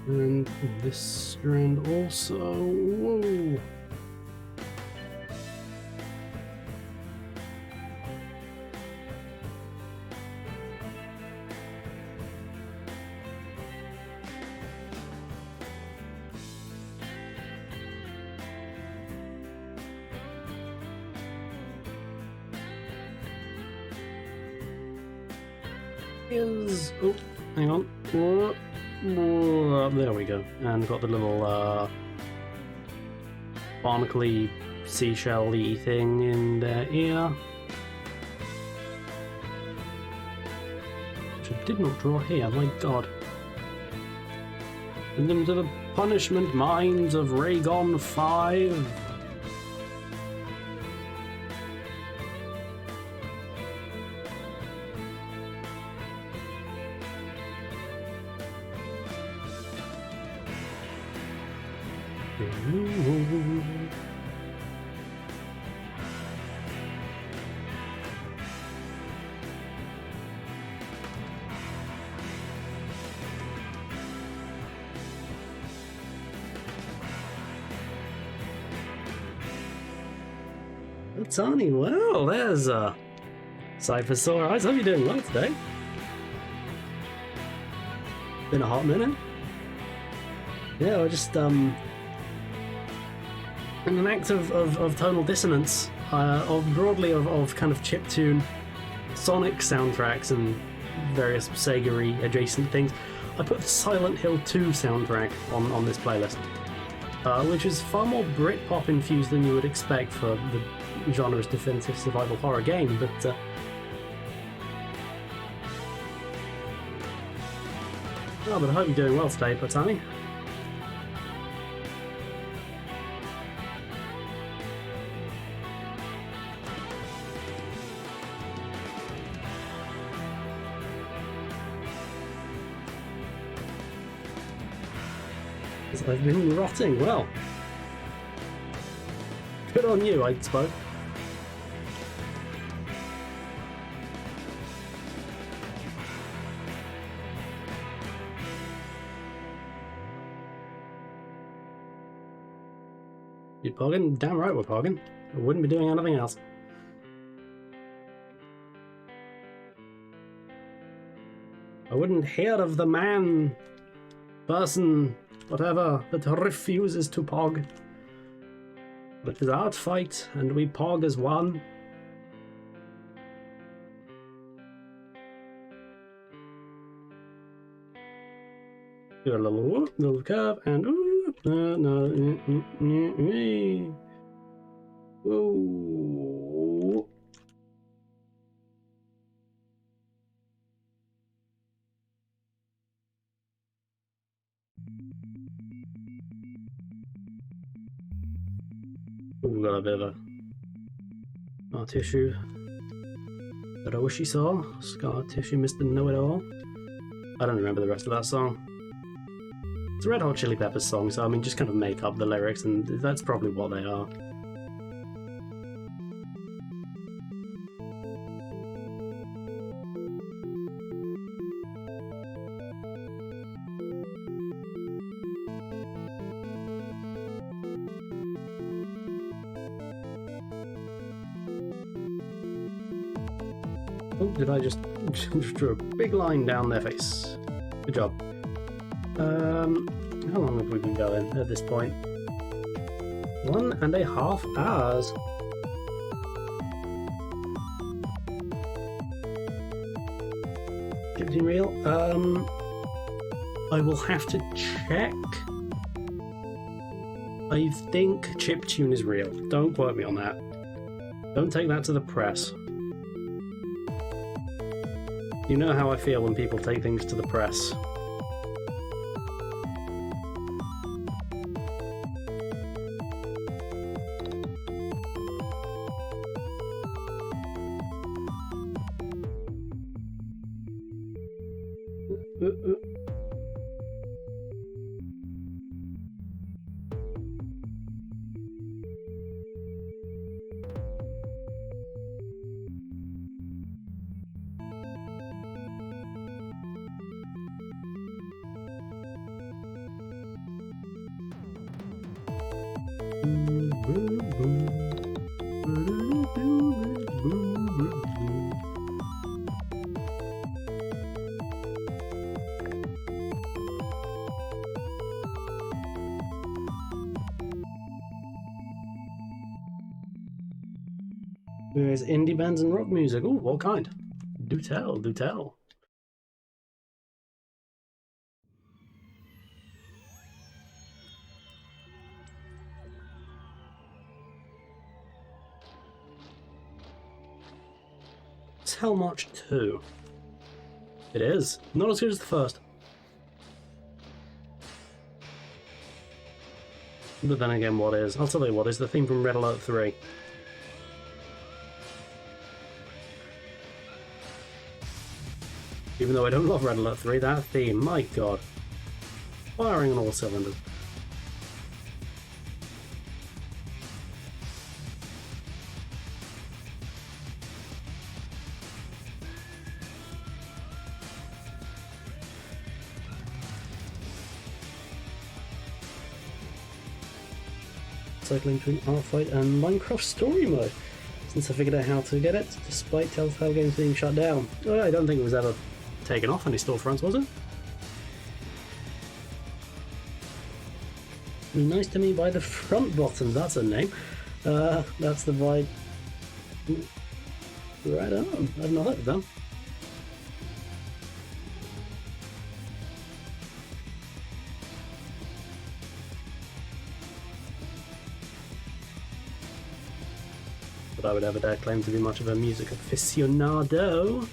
And this strand also. Whoa! Oh, hang on. There we go. And got the little barnacle-y, seashell-y thing in their ear. Which I did not draw here, my god. Send them to the punishment mines of Raygon 5. Tony, well, there's Cyphersaur. I hope you're doing well today. Been a hot minute. Yeah, I just in an act of tonal dissonance, broadly of kind of chiptune Sonic soundtracks and various Sega-y adjacent things, I put the Silent Hill 2 soundtrack on this playlist, which is far more Britpop infused than you would expect for the genre's definitive survival horror game, but I hope you're doing well today, Patani. I've been rotting. Well, good on you, I suppose. You're pogging? Damn right we're pogging. I wouldn't be doing anything else. I wouldn't hear of the man, person, whatever, that refuses to pog. But it's our fight, and we pog as one. Do a little curve, and ooh, Whoa. We've got a bit of a tissue that I wish he saw. Scar tissue, Mr. Know-It-All. I don't remember the rest of that song. It's a Red Hot Chili Peppers song, so I mean, just kind of make up the lyrics, and that's probably what they are. Oh, did I just drew a big line down their face? Good job. How long have we been going at this point? 1.5 hours. Chiptune real? I will have to check. I think chiptune is real. Don't quote me on that. Don't take that to the press. You know how I feel when people take things to the press. There's indie bands and rock music. Ooh, what kind? Do tell, do tell. It's Hellmarch 2. It is. Not as good as the first. But then again, what is? I'll tell you what is the theme from Red Alert 3. Even though I don't love Red Alert 3, that theme, my god. Firing on all cylinders. Cycling between Artfight and Minecraft Story Mode, since I figured out how to get it, despite Telltale Games being shut down. Well, I don't think it was ever taken off any storefronts, was it? Be nice to me by the front bottom, that's a name. That's the vibe. Right on, I've not heard of them. But I would ever dare claim to be much of a music aficionado.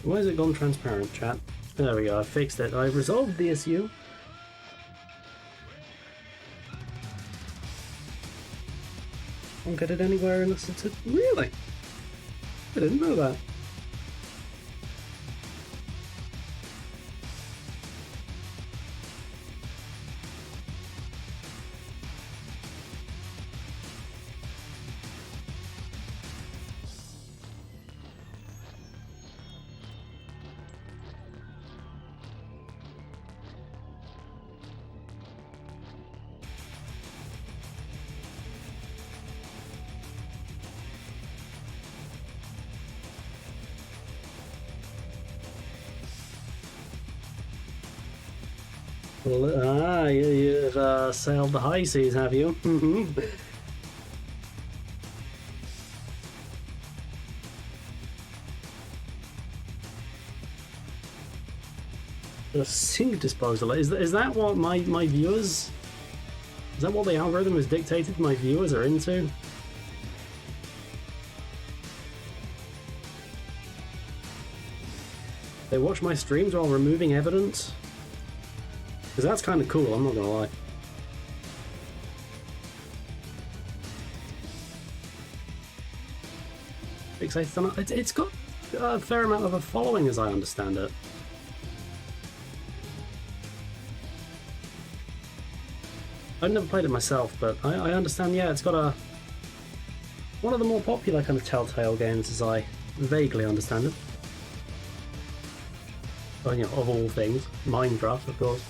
Why is it gone transparent, chat? There we go, I fixed it. I've resolved the issue. Won't get it anywhere unless it's a... Really? I didn't know that. Well, you've sailed the high seas, have you? The sink disposal. Is that what my viewers... Is that what the algorithm has dictated my viewers are into? They watch my streams while removing evidence? Because that's kind of cool, I'm not gonna lie. It's got a fair amount of a following as I understand it. I've never played it myself, but I understand, yeah, it's got one of the more popular kind of Telltale games as I vaguely understand it. Oh, you know, of all things. Minecraft, of course.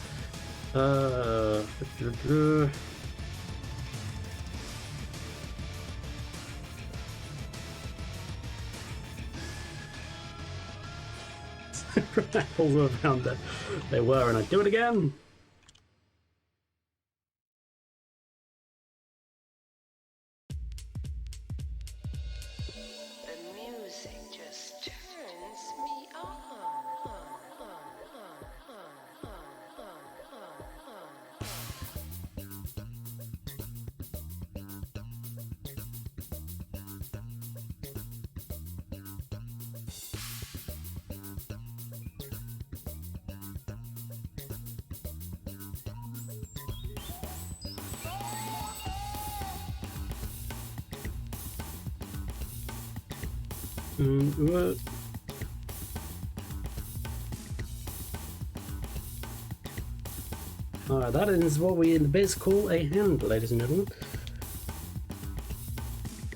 Apples were found there. They were, and I'd do it again. Alright, that is what we in the biz call a hand, ladies and gentlemen.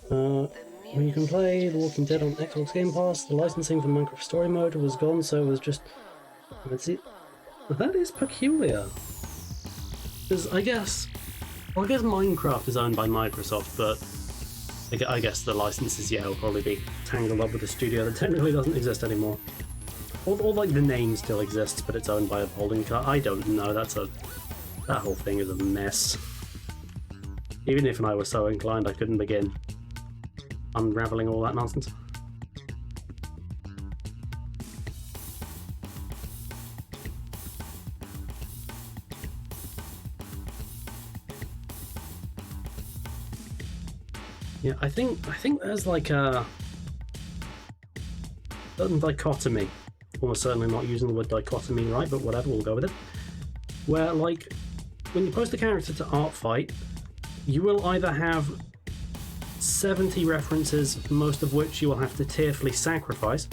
When you can play The Walking Dead on Xbox Game Pass, the licensing for Minecraft Story Mode was gone, so it was just... Let's see. That is peculiar. Because I guess Minecraft is owned by Microsoft, but I guess the licenses, yeah, will probably be tangled up with a studio that technically doesn't exist anymore. Or like the name still exists, but it's owned by a holding company. I don't know. That whole thing is a mess. Even if I was so inclined, I couldn't begin unraveling all that nonsense. Yeah, I think there's like a certain dichotomy. Almost certainly not using the word dichotomy right, but whatever, we'll go with it. Where, like, when you post a character to Artfight, you will either have 70 references, most of which you will have to tearfully sacrifice,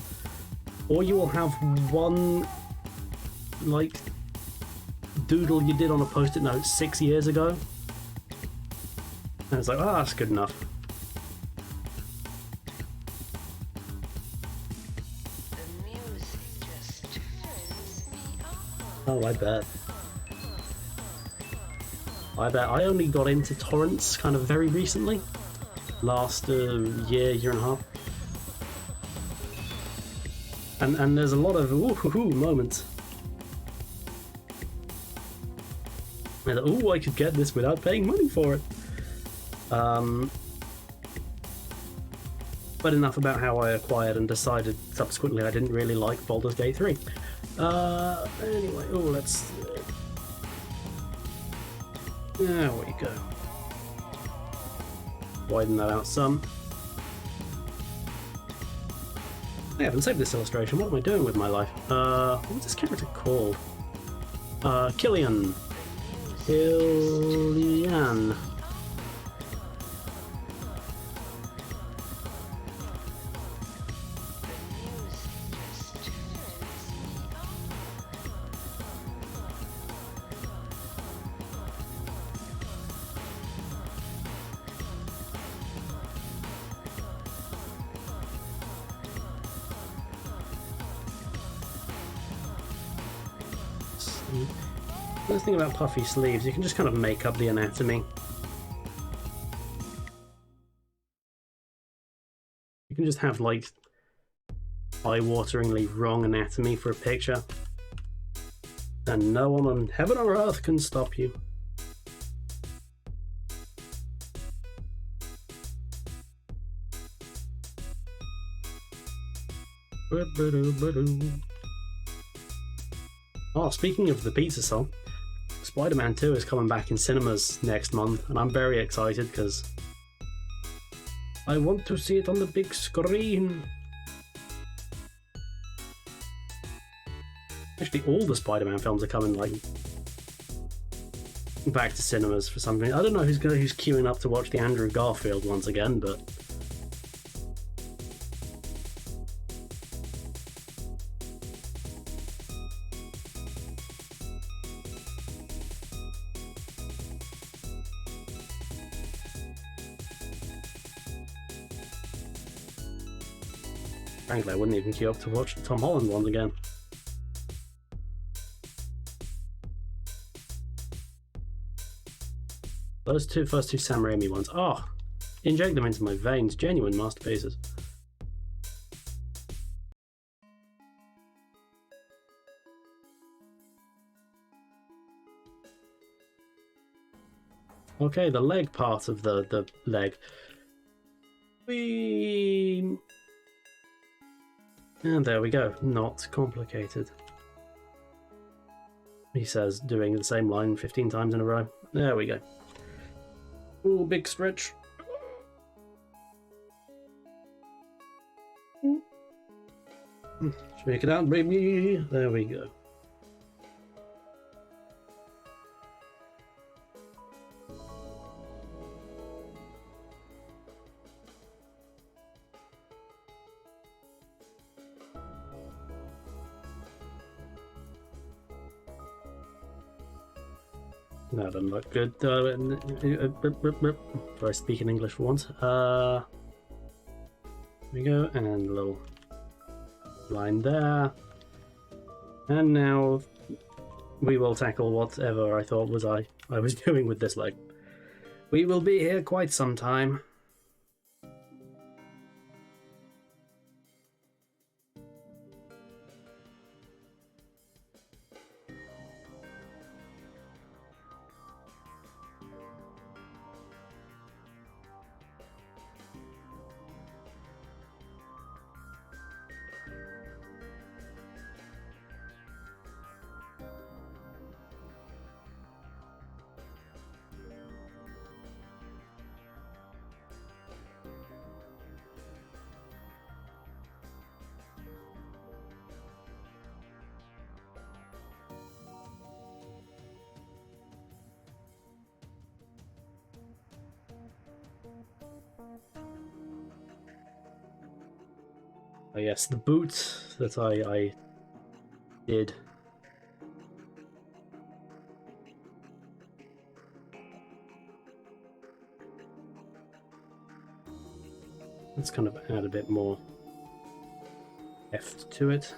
or you will have one, like, doodle you did on a post-it note 6 years ago, and it's like, oh, that's good enough. Oh, I bet. I only got into torrents kind of very recently. Last year and a half. And there's a lot of ooh moments. Oh, I could get this without paying money for it. But enough about how I acquired and decided subsequently I didn't really like Baldur's Gate 3. Anyway, let's... There we go. Widen that out some. I haven't saved this illustration. What am I doing with my life? What's this character called? Killian. Killian. The thing about puffy sleeves, you can just kind of make up the anatomy. You can just have like eye-wateringly wrong anatomy for a picture, and no one on heaven or earth can stop you. Oh, speaking of the pizza song, Spider-Man 2 is coming back in cinemas next month, and I'm very excited because I want to see it on the big screen. Actually, all the Spider-Man films are coming like back to cinemas for some reason. I don't know who's queuing up to watch the Andrew Garfield once again, but frankly, I wouldn't even queue up to watch the Tom Holland ones again. Those first two Sam Raimi ones. Oh, inject them into my veins. Genuine masterpieces. Okay, the leg part of the leg. And there we go. Not complicated. He says, doing the same line 15 times in a row. There we go. Ooh, big stretch. Shake it out, baby. There we go. That doesn't look good. Try speaking English for once. There we go, and a little line there. And now we will tackle whatever I thought was I was doing with this leg. We will be here quite some time. Oh yes, the boot that I did. Let's kind of add a bit more heft to it.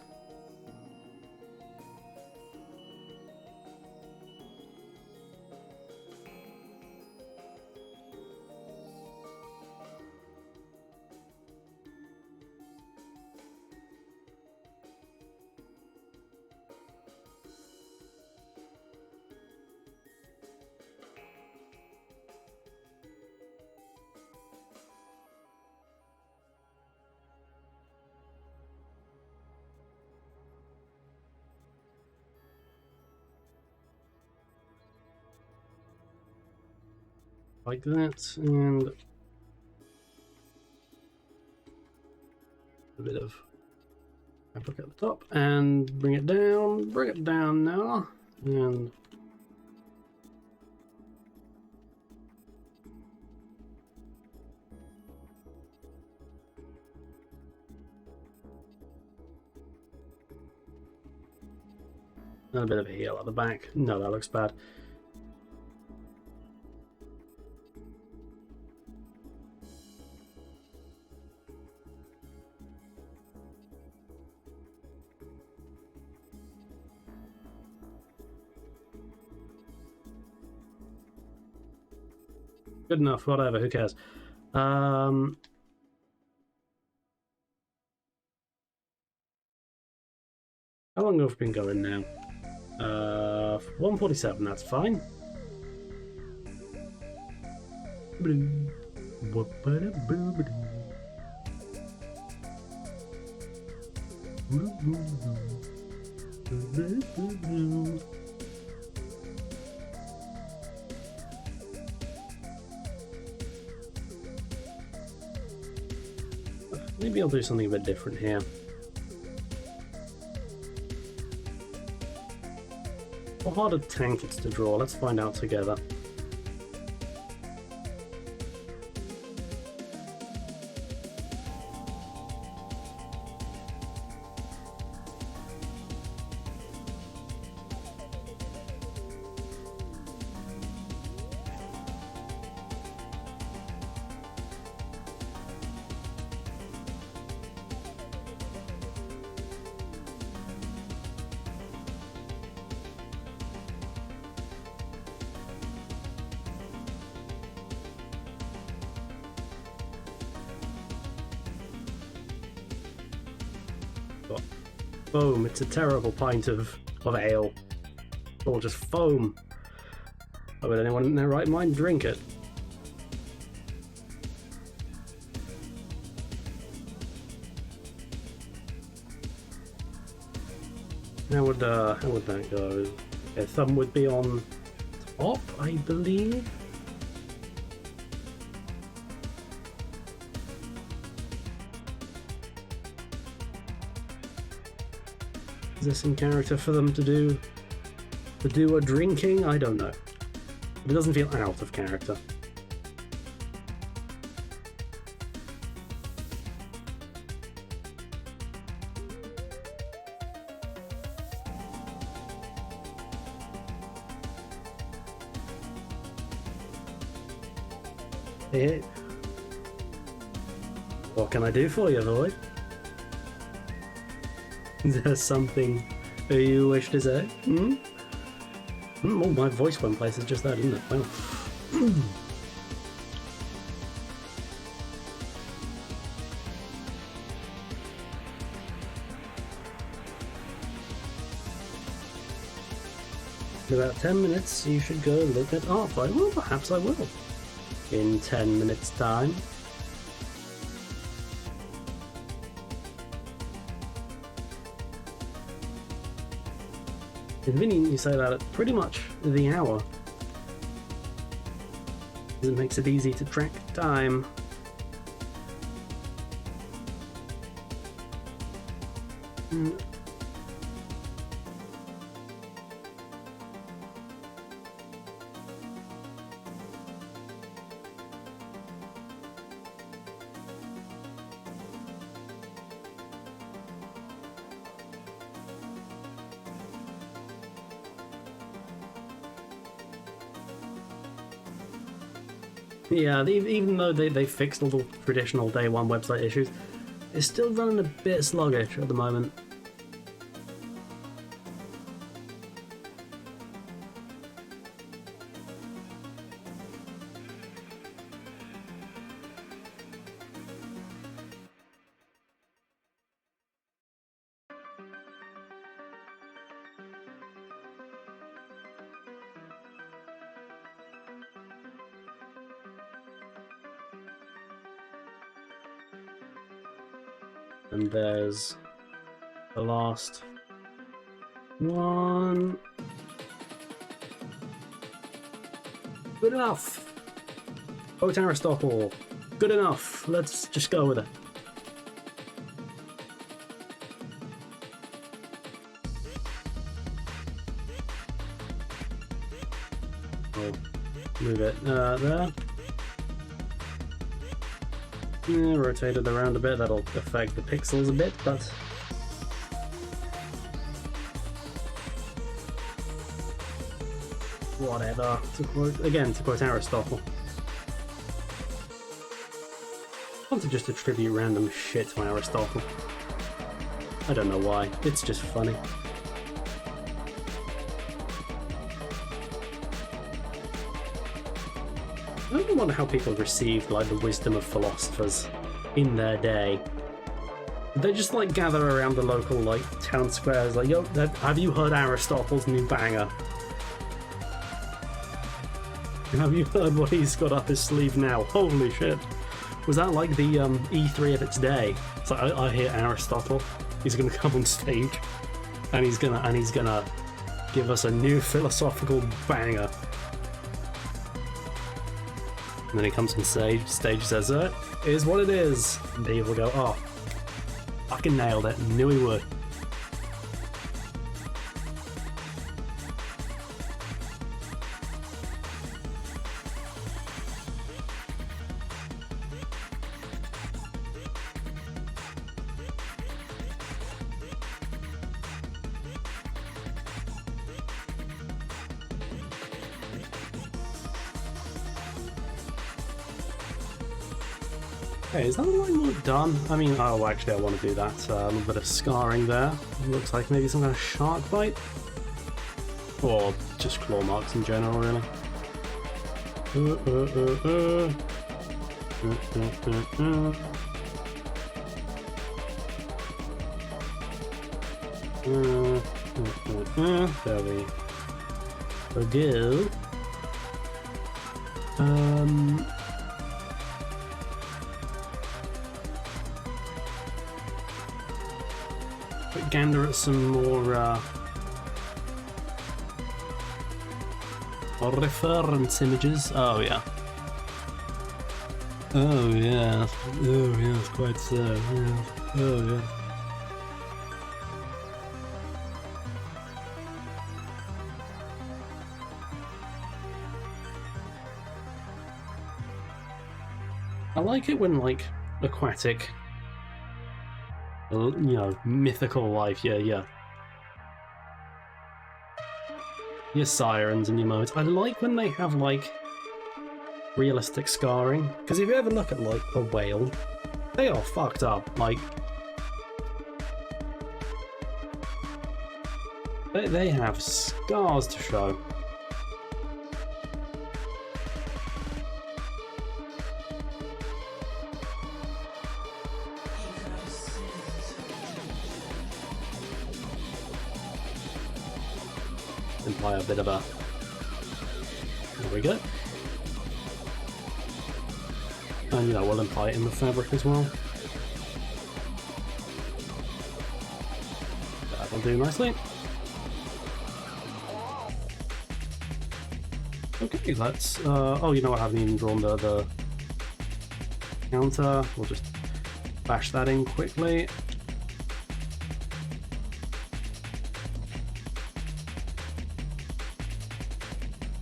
like that, and a bit of fabric at the top, and bring it down now, and a bit of a heel at the back. No, that looks bad. Good enough, whatever, who cares? How long have we been going now? 147, that's fine. Maybe I'll do something a bit different here. How hard a tank it's to draw? Let's find out together. Foam, it's a terrible pint of ale. Or just foam. Why would anyone in their right mind drink it? How would that go? Okay, thumb would be on top, I believe. Is this in character for them to do a drinking? I don't know. It doesn't feel out of character. Hey, what can I do for you, Void? Is there something you wish to say? Oh, my voice went places just there, didn't it? Wow. In about 10 minutes, you should go look at art. Well, perhaps I will. In 10 minutes' time. Convenient you say that at pretty much the hour. It makes it easy to track time. Yeah, even though they fixed all the traditional day one website issues, it's still running a bit sluggish at the moment. And there's the last one. Good enough. Quote Aristotle. Good enough. Let's just go with it. Oh, move it there. Yeah, rotate it around a bit. That'll affect the pixels a bit, but whatever. To quote Aristotle. I want to just attribute random shit to Aristotle. I don't know why. It's just funny. I don't wonder how people received like the wisdom of philosophers in their day. They just like gather around the local like town squares, like, yo, have you heard Aristotle's new banger? Have you heard what he's got up his sleeve now? Holy shit! Was that like the E3 of its day? It's like I hear Aristotle. He's gonna come on stage, and he's gonna give us a new philosophical banger. And then he comes on stage says, it is what it is. And Dave will go, oh, fucking nailed it. Knew he would. Okay, is that line work done? I mean, oh, actually, I want to do that. A little bit of scarring there. Looks like maybe some kind of shark bite. Or just claw marks in general, really. There we go. Quick gander at some more reference images. Oh yeah. Oh yeah. Oh yes, quite so. Yeah. Oh yeah. I like it when like aquatic, you know, mythical life, yeah. Your sirens and your modes. I like when they have like realistic scarring, because if you ever look at like a whale, they are fucked up. Like they have scars to show. Imply a bit of a... There we go. And you know, we'll imply it in the fabric as well. That'll do nicely. Okay, let's... oh, you know what, I haven't even drawn the counter. We'll just bash that in quickly.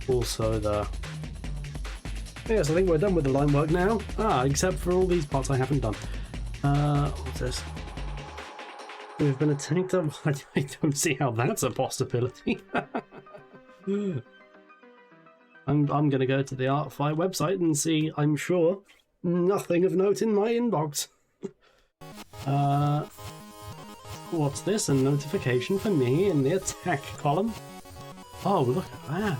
Also the... Yes, I think we're done with the line work now. Except for all these parts I haven't done. What's this? We've been attacked. I don't see how that's a possibility. I'm gonna go to the Artfire website and see, I'm sure, nothing of note in my inbox. What's this? A notification for me in the attack column? Oh, look at that.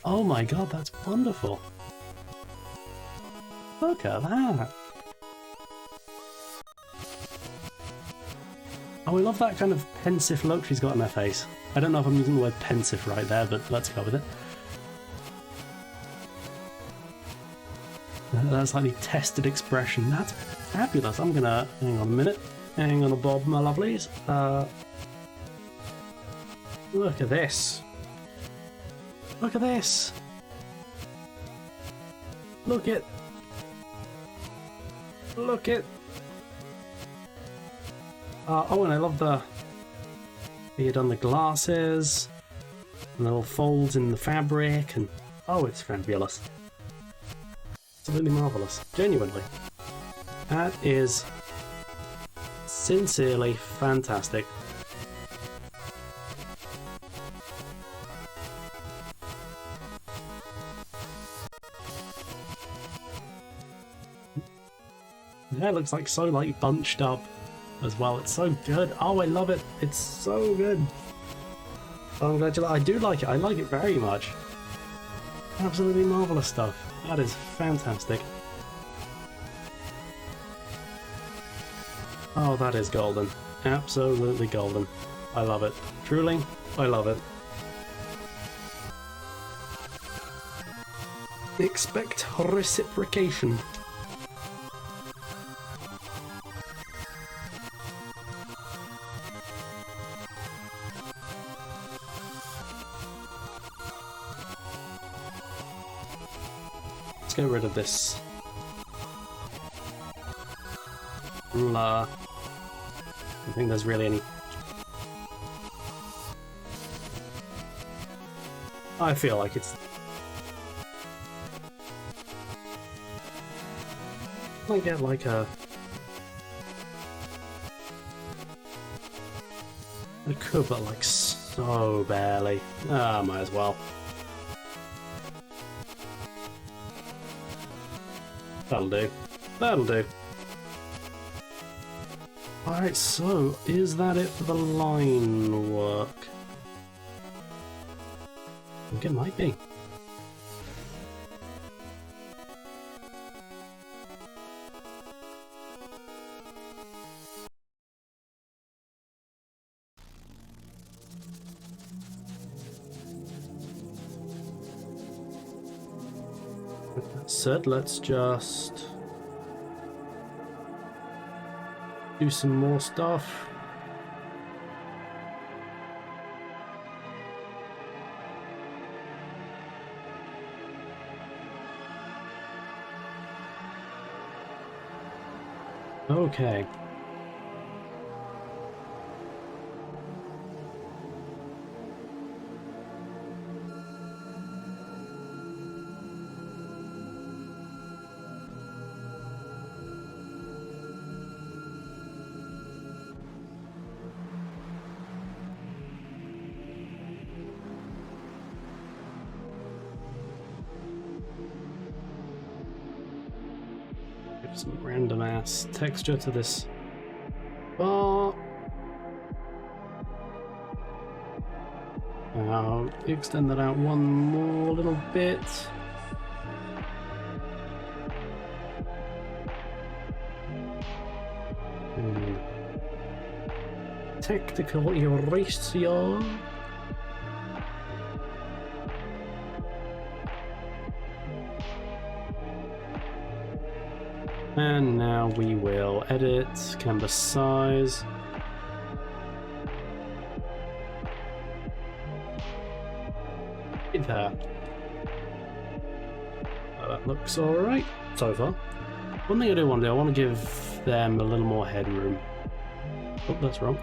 Oh my god, that's wonderful. Look at that. Oh, I love that kind of pensive look she's got on her face. I don't know if I'm using the word pensive right there, but let's go with it. That slightly tested expression. That's fabulous. I'm gonna... Hang on a minute. Hang on a bob, my lovelies. Look at this. Look at this! Look it! Look it! Oh, and I love the... You've done the glasses, and little folds in the fabric, and... Oh, it's fabulous. Absolutely marvellous. Genuinely. That is... sincerely fantastic. Yeah, it looks like so like bunched up as well. It's so good. Oh, I love it. It's so good. Oh, I'm glad you like. I do like it. I like it very much. Absolutely marvelous stuff. That is fantastic. Oh, that is golden. Absolutely golden. I love it. Truly, I love it. Expect reciprocation. Let's get rid of this ruler. I don't think there's really any... I feel like it's... I get like a... I could, but like so barely. Ah, might as well. That'll do. That'll do. Alright, so is that it for the line work? I think it might be. With that said, let's just do some more stuff. Okay. Give some random ass texture to this bar. I'll extend that out one more little bit. Tactical erasure. And now we will edit canvas size. There. That looks alright so far. One thing I do want to do, I want to give them a little more headroom. Oh, that's wrong.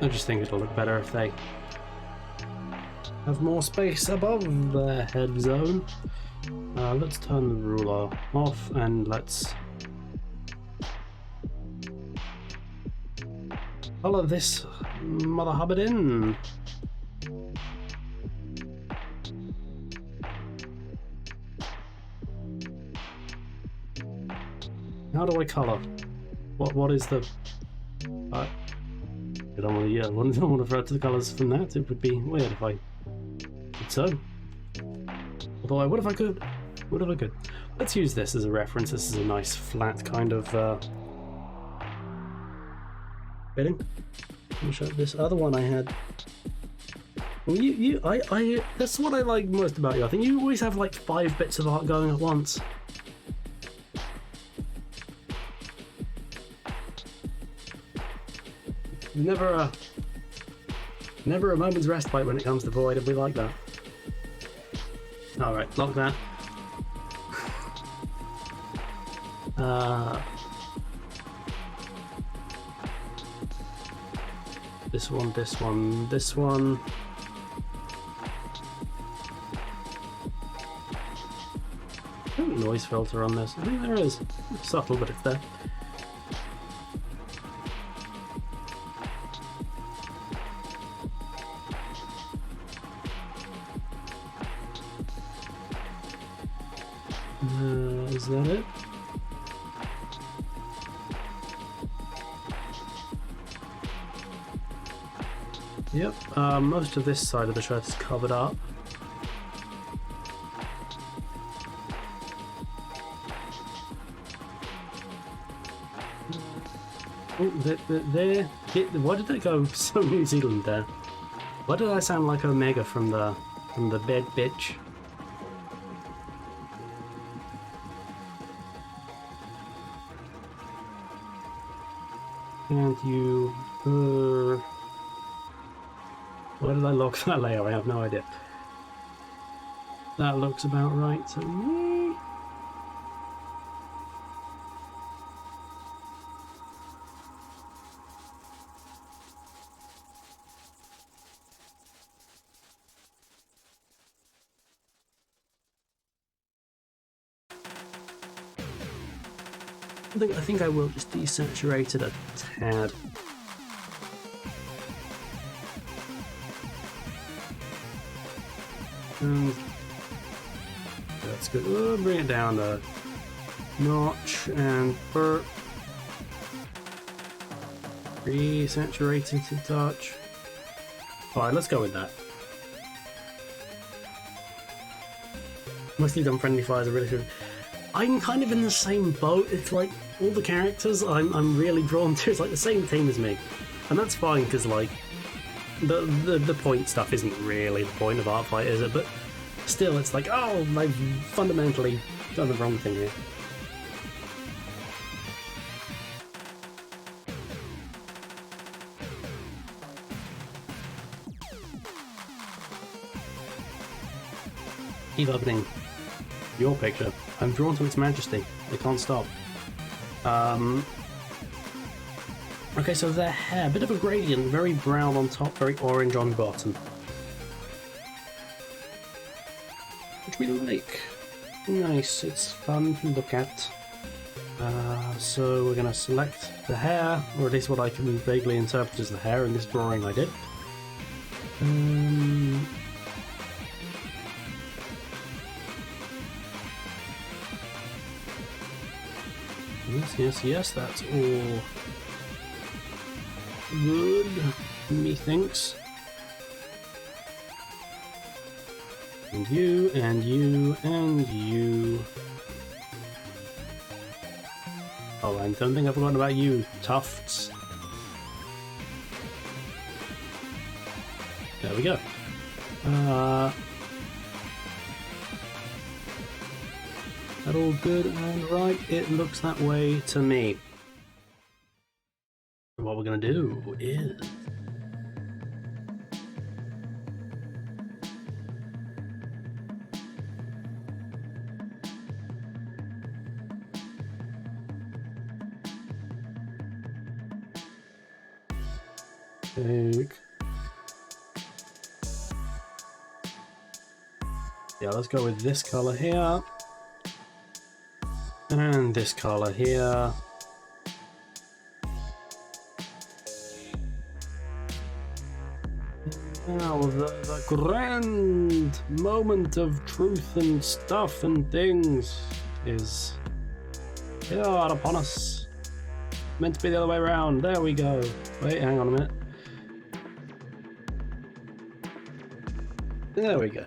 I just think it'll look better if they have more space above their head zone. Let's turn the ruler off and let's color this mother hubbard in. How do I color? What is the? I don't want to. Yeah, I don't want to refer to the colors from that. It would be weird if I did so. Although I would if I could. Would if I could. Let's use this as a reference. This is a nice flat kind of fitting. Let me show this other one I had. Well, that's what I like most about you. I think you always have like 5 bits of art going at once. Never a moment's respite when it comes to Void, and we like that. Alright, lock that. This one, this one, this one. Noise filter on this. I think there is. It's subtle, but it's there. Is that it? Yep, most of this side of the shirt is covered up. Oh, there. Why did that go so New Zealand there? Why did I sound like Omega from the bed bitch? And you... why did I lock that layer? I have no idea. That looks about right to me. I think I will just desaturate it a tad. And that's good. Oh, bring it down a notch and burp. Resaturate it a touch. Alright, let's go with that. Mostly done friendly fires are really good. I'm kind of in the same boat. It's like all the characters I'm really drawn to. It's like the same team as me, and that's fine because like the point stuff isn't really the point of Artfight, is it? But still, it's like, oh, I've fundamentally done the wrong thing here. Keep opening your picture. I'm drawn to its majesty. I can't stop. Okay, so their hair, bit of a gradient, very brown on top, very orange on bottom. Which we like. Nice, it's fun to look at. So we're going to select the hair, or at least what I can vaguely interpret as the hair in this drawing I did. Yes, that's all good, methinks. And you, and you, and you. Oh, I don't think I've forgotten about you, Tufts. There we go. That all good and right? It looks that way to me. What we're gonna do is... take... Yeah, let's go with this color here. And this color here. Now the grand moment of truth and stuff and things is here upon us. Meant to be the other way around. There we go. Wait, hang on a minute. There we go.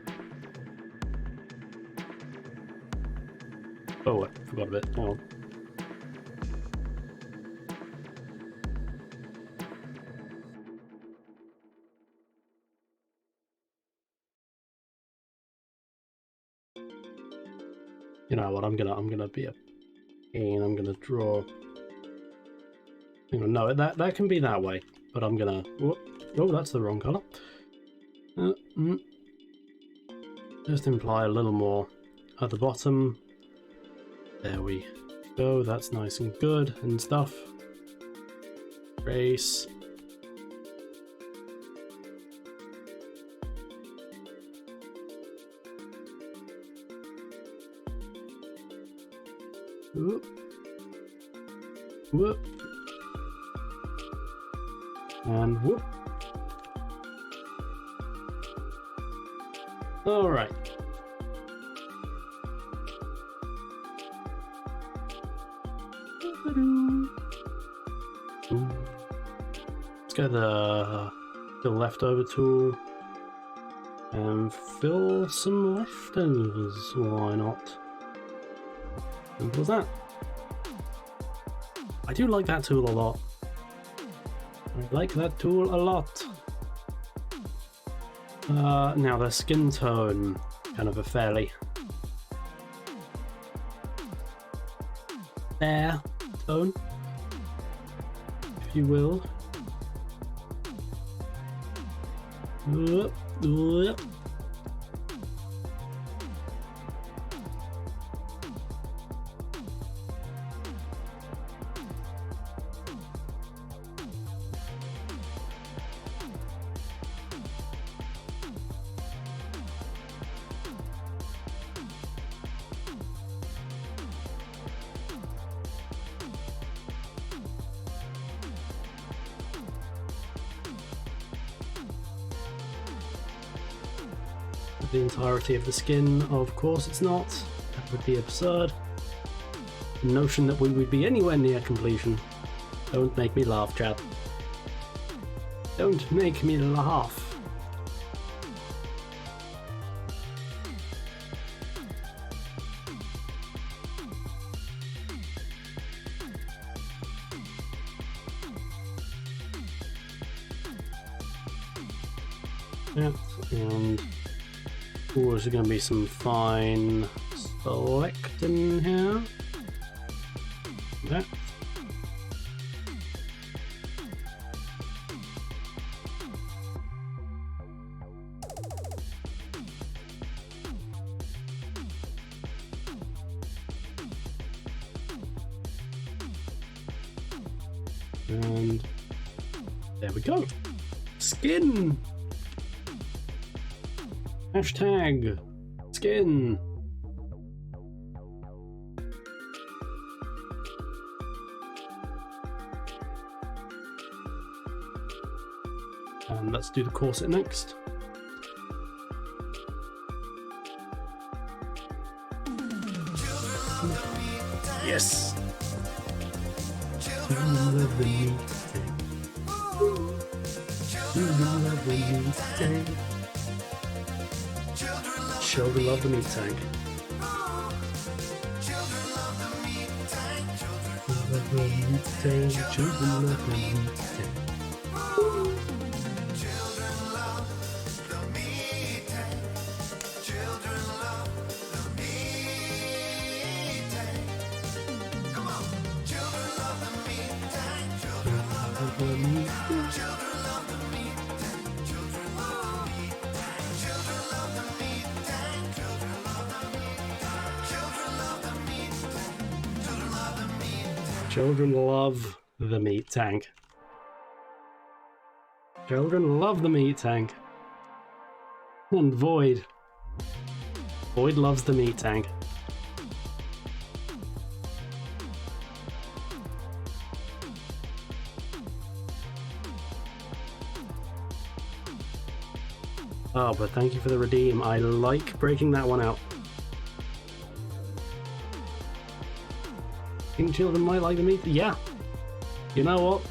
Oh, what? Forgot a bit. Hang on. You know what? I'm gonna be a pain. I'm gonna draw. Hang on, no, that can be that way, but I'm gonna. Oh, that's the wrong color. Just imply a little more at the bottom. There we go, that's nice and good and stuff. Trace. Whoop. Whoop. And whoop. All right. Let's get the leftover tool and fill some leftovers. Why not? Simple as that. I do like that tool a lot. I like that tool a lot. Now the skin tone, kind of a fairly fair tone, if you will. The entirety of the skin, of course it's not. That would be absurd. The notion that we would be anywhere near completion. Don't make me laugh, chat. Don't make me laugh. Yeah, and ooh, there's going to be some fine selecting here. That. And there we go. Skin! Hashtag skin. And let's do the corset next. Yes. Children love the meat tank. Children love the meat tank. Children love the meat tank. Children love the meat tank. Children love the meat tank. Children love the meat tank. Children love the meat tank. Come on. Children love the meat tank. Children love the meat tank. Children love the meat tank. Children love the meat tank. Children love the meat tank. Children love the meat tank. Children love the meat tank. Children love the meat tank. Children love the meat tank. And Void. Void loves the meat tank. Oh, but thank you for the redeem. I like breaking that one out. Think children might like the meat? Yeah. You know what?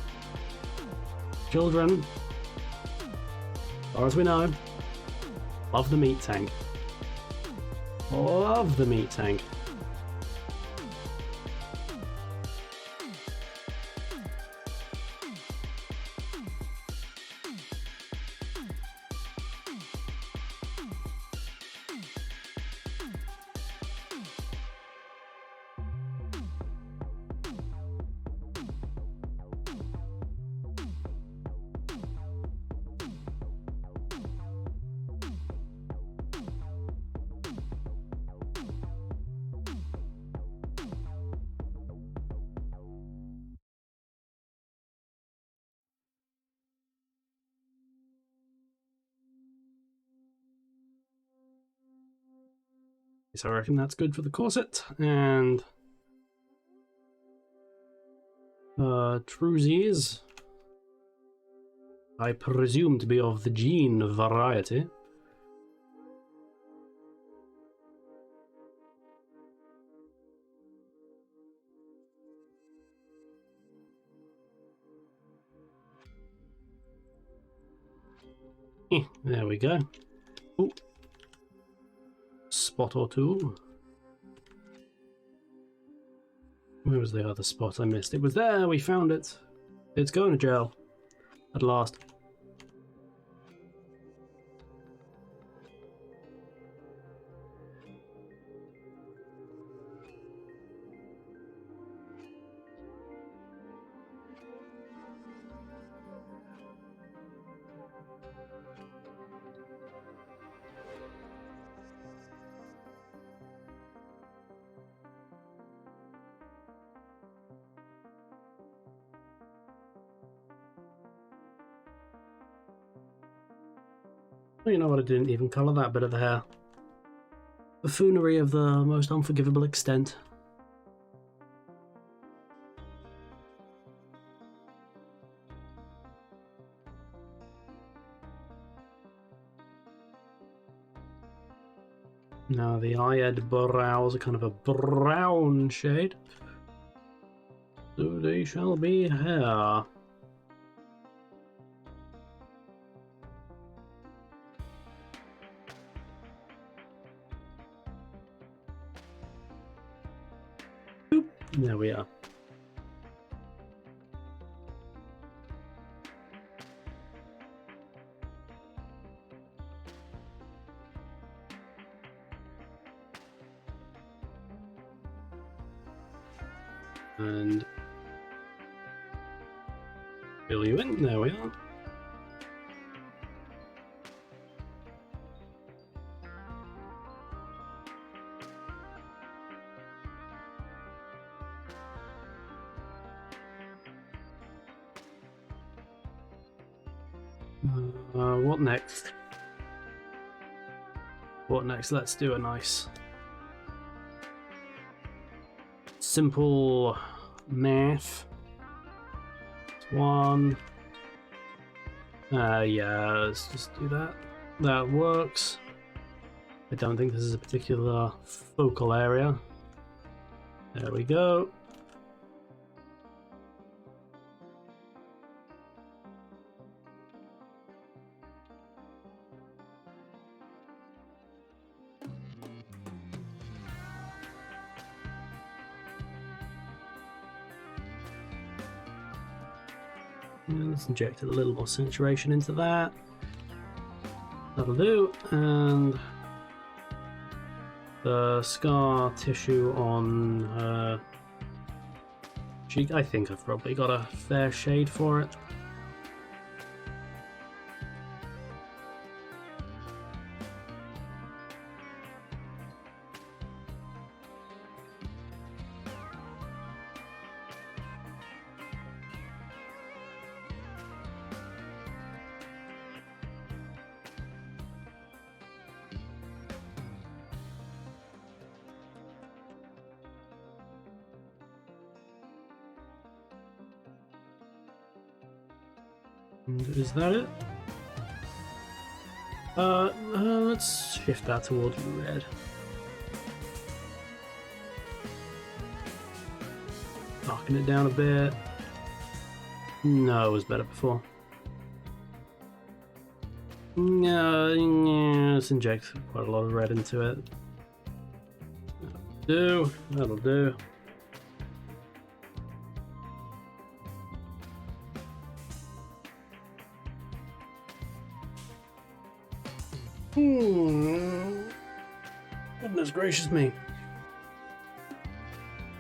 Children, as far as we know, love the meat tank. Love the meat tank. So I reckon that's good for the corset. And Truzies, I presume to be of the jean variety. There we go. Ooh. Spot or two. Where was the other spot I missed? It was there, we found it. It's going to jail. At last. You know what, I didn't even colour that bit of the hair. Buffoonery of the most unforgivable extent. Now the eyed brows are kind of a brown shade. So they shall be hair. There we are. And fill you in. There we are. What next? What next? Let's do a nice simple math. One. Yeah, let's just do that. That works. I don't think this is a particular focal area. There we go. Let's inject a little more saturation into that. That'll do. And the scar tissue on her cheek, I think I've probably got a fair shade for it. And is that it? Let's shift that towards red. Darken it down a bit. No, it was better before. Yeah, let's inject quite a lot of red into it. That'll do. Goodness gracious me.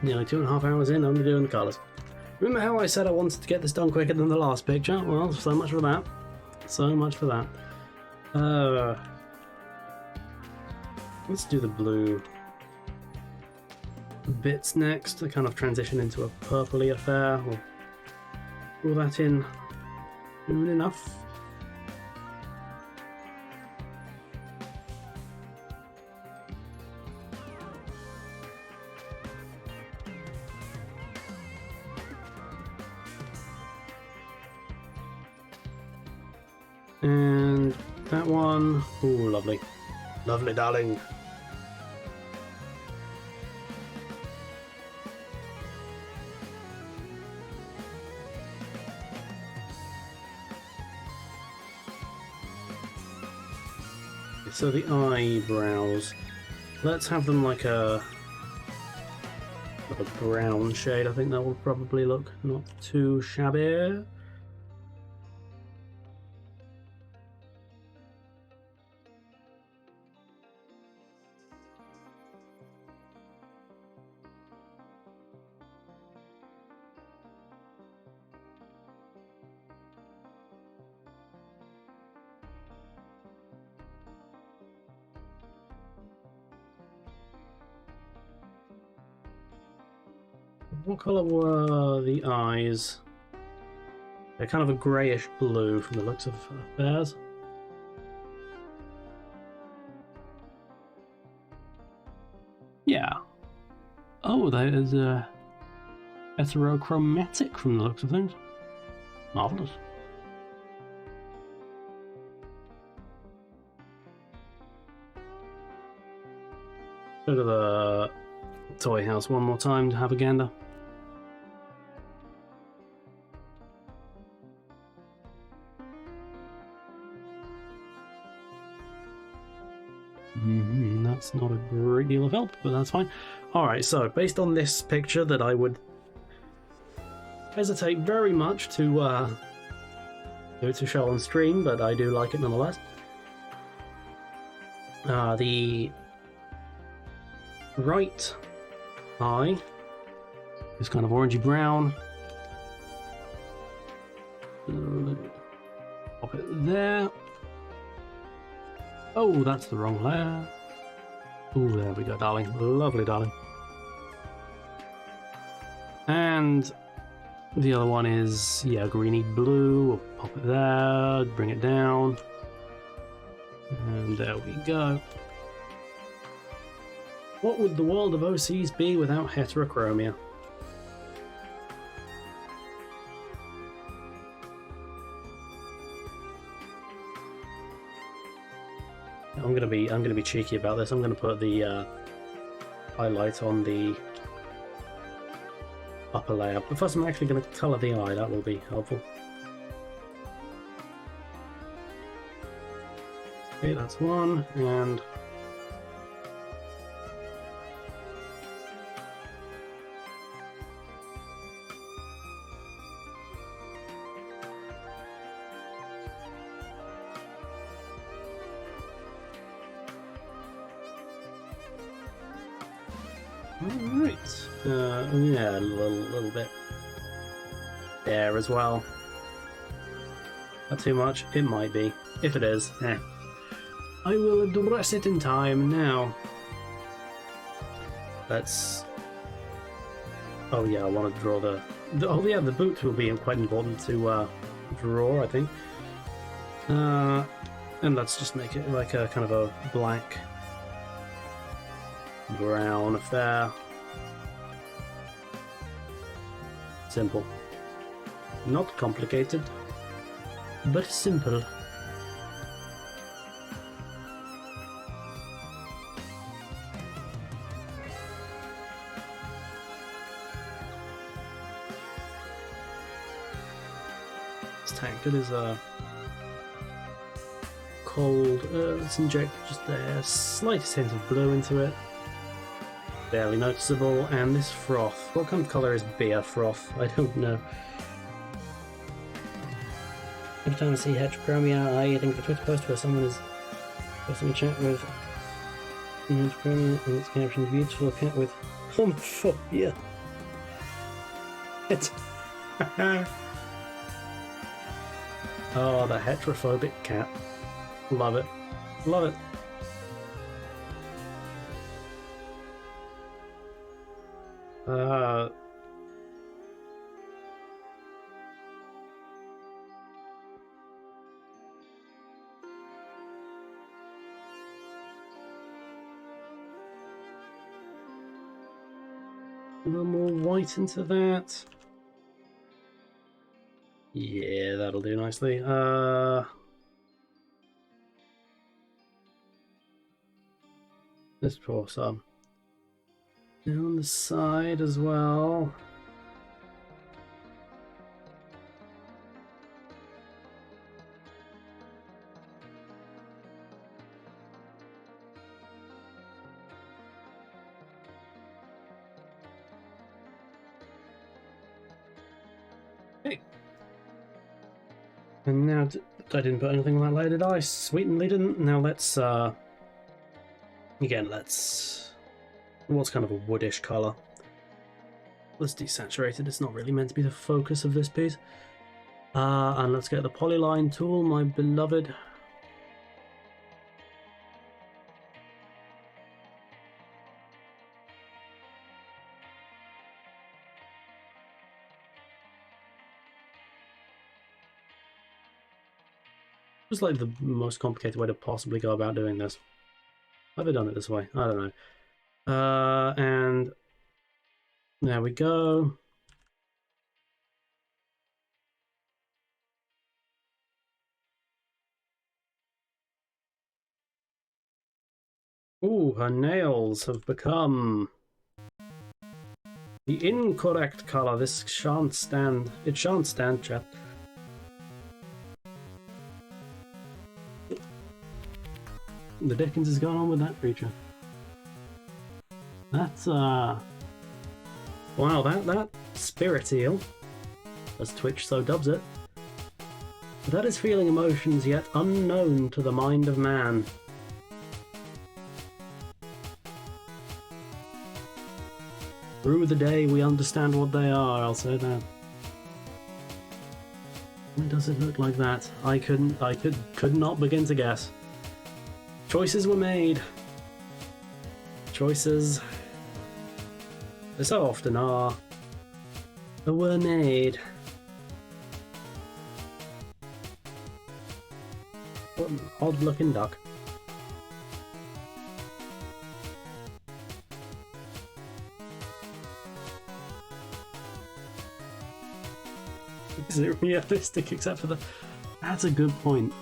Nearly 2.5 hours in, only doing the colours. Remember how I said I wanted to get this done quicker than the last picture? Well, so much for that. So much for that. Let's do the blue bits next to kind of transition into a purpley affair. We'll pull that in soon enough. And that one. Oh, lovely. Lovely, darling. So the eyebrows, let's have them like a brown shade. I think that will probably look not too shabby. What colour were the eyes? They're kind of a greyish blue from the looks of theirs. Yeah. Oh, that is heterochromatic from the looks of things. Marvellous. Go to the toy house one more time to have a gander. That's not a great deal of help, but that's fine. Alright, so based on this picture that I would hesitate very much to show on stream, but I do like it nonetheless. The right eye is kind of orangey brown. Pop it there. Oh, that's the wrong layer. Oh, there we go, darling. Lovely, darling. And the other one is, yeah, greeny blue. We'll pop it there, bring it down. And there we go. What would the world of OCs be without heterochromia? I'm gonna be cheeky about this. I'm gonna put the highlight on the upper layer. But first I'm actually gonna colour the eye, that will be helpful. Okay, that's one, and alright. Yeah, a little bit there as well. Not too much. It might be. If it is, I will address it in time now. Let's... Oh yeah, I want to draw the oh yeah, the boots will be quite important to draw, I think. And let's just make it like a kind of a black brown affair. Simple. Not complicated, but simple. This tankard is cold. Let's inject just the slightest hint of blue into it. Barely noticeable. And this froth. What kind of colour is beer froth? I don't know. Every time I see heterochromia, I think of a Twitter post where someone is posting a chat with heterochromia and it's captioned beautiful cat with homophobia. It's oh, the heterophobic cat. Love it. Love it. A little more white into that. Yeah, that'll do nicely. Let's pour some down the side as well. Okay. And now, I didn't put anything on that layer, did I? Sweetly didn't. Now let's, again, let's... What's kind of a woodish colour? Let's desaturate it. It's not really meant to be the focus of this piece. And let's get the polyline tool, my beloved. It's like the most complicated way to possibly go about doing this. Have I done it this way? I don't know. And there we go. Ooh, her nails have become the incorrect color. This shan't stand. It shan't stand, chat. The Dickens is going on with that creature. That's wow, that spirit eel, as Twitch so dubs it, that is feeling emotions yet unknown to the mind of man. Through the day we understand what they are, I'll say that. Why does it look like that? I could not begin to guess. Choices were made. Choices, they so often are, that were made. What an odd looking duck. Is it realistic except for the... That's a good point.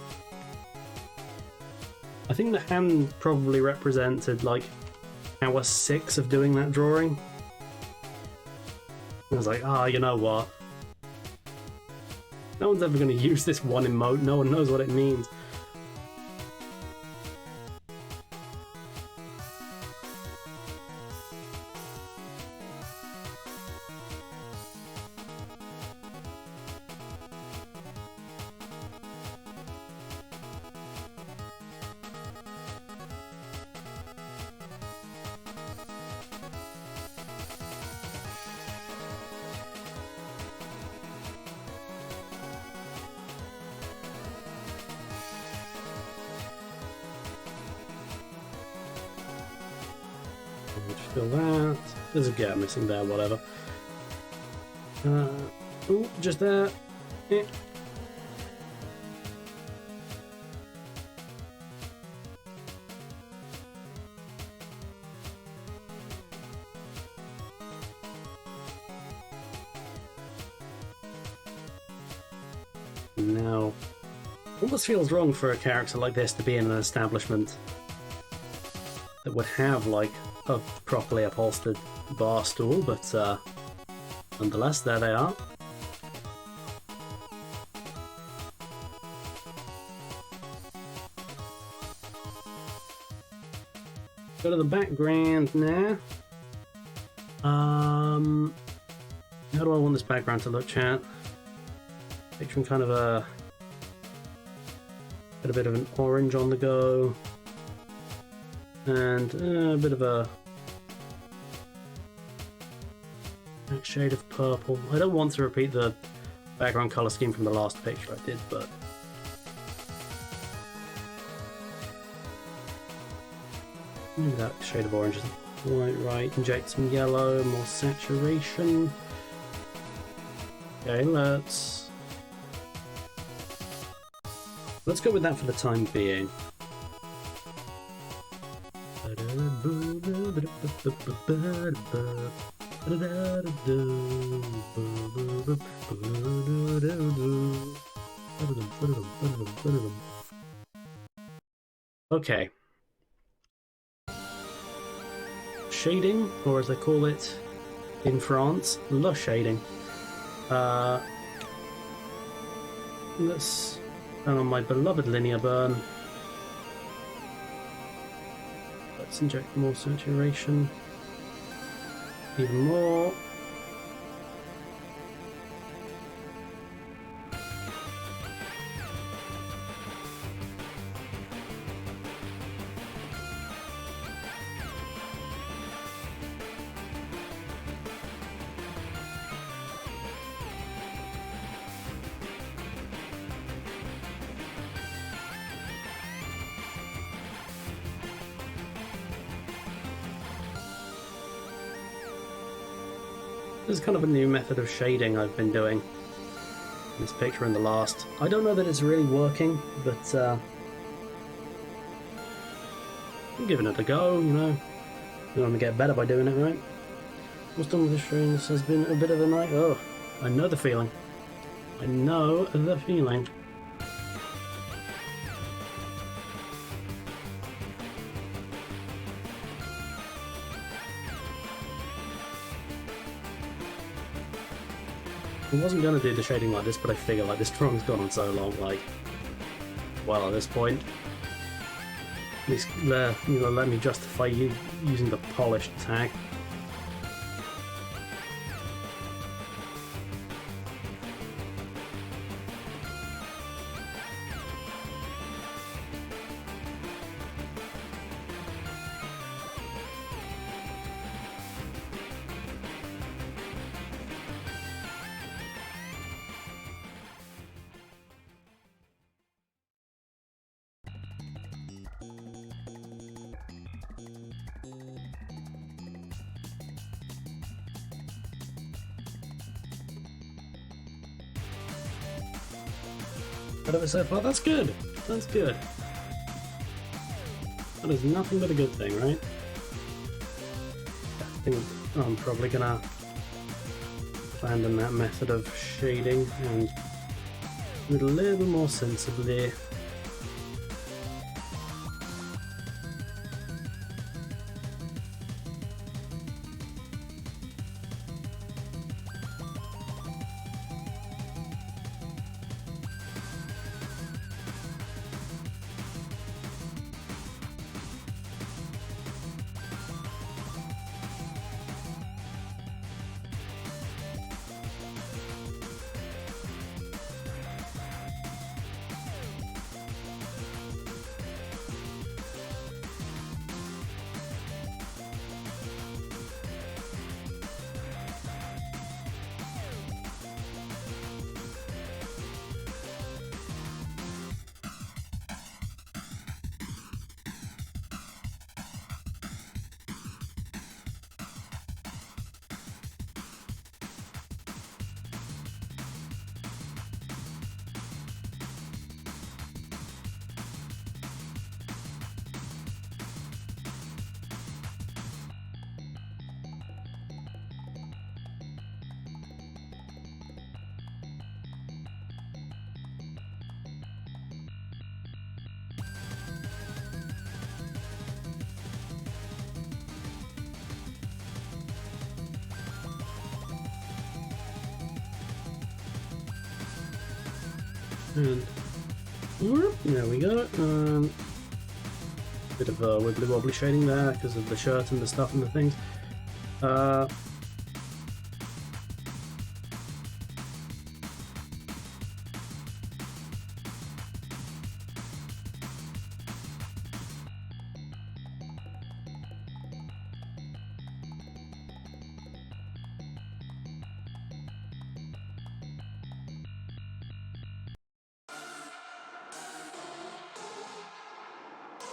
I think the hand probably represented like hour 6 of doing that drawing. I was like, you know what? No one's ever going to use this one emote, no one knows what it means. Fill that. There's a gap missing there, whatever. Ooh, just there. Eh. Now, almost feels wrong for a character like this to be in an establishment that would have, like, a properly upholstered bar stool, but nonetheless, there they are. Go to the background now. How do I want this background to look, chat? Picturing kind of a bit of an orange on the go. And a bit of a shade of purple. I don't want to repeat the background color scheme from the last picture I did, but maybe that shade of orange isn't quite right. Inject some yellow, more saturation. Okay, let's go with that for the time being. Okay. shading, or as they call it in France, le shading. Let's turn on my beloved linear burn. Let's inject more saturation. Even more. This is kind of a new method of shading I've been doing in this picture and the last. I don't know that it's really working, but I'm giving it a go, you know. You want to get better by doing it, right? What's done with this stream? This has been a bit of a night. Oh, I know the feeling. I know the feeling. I wasn't going to do the shading like this, but I figure like this drawing's gone on so long, like, well, at this point, at least let me justify you using the polished tag. Whatever so far, that's good. That's good. That is nothing but a good thing, right? I think I'm probably gonna abandon that method of shading and do it a little more sensibly. And whoop, there we go. Bit of a wibbly wobbly shading there because of the shirt and the stuff and the things.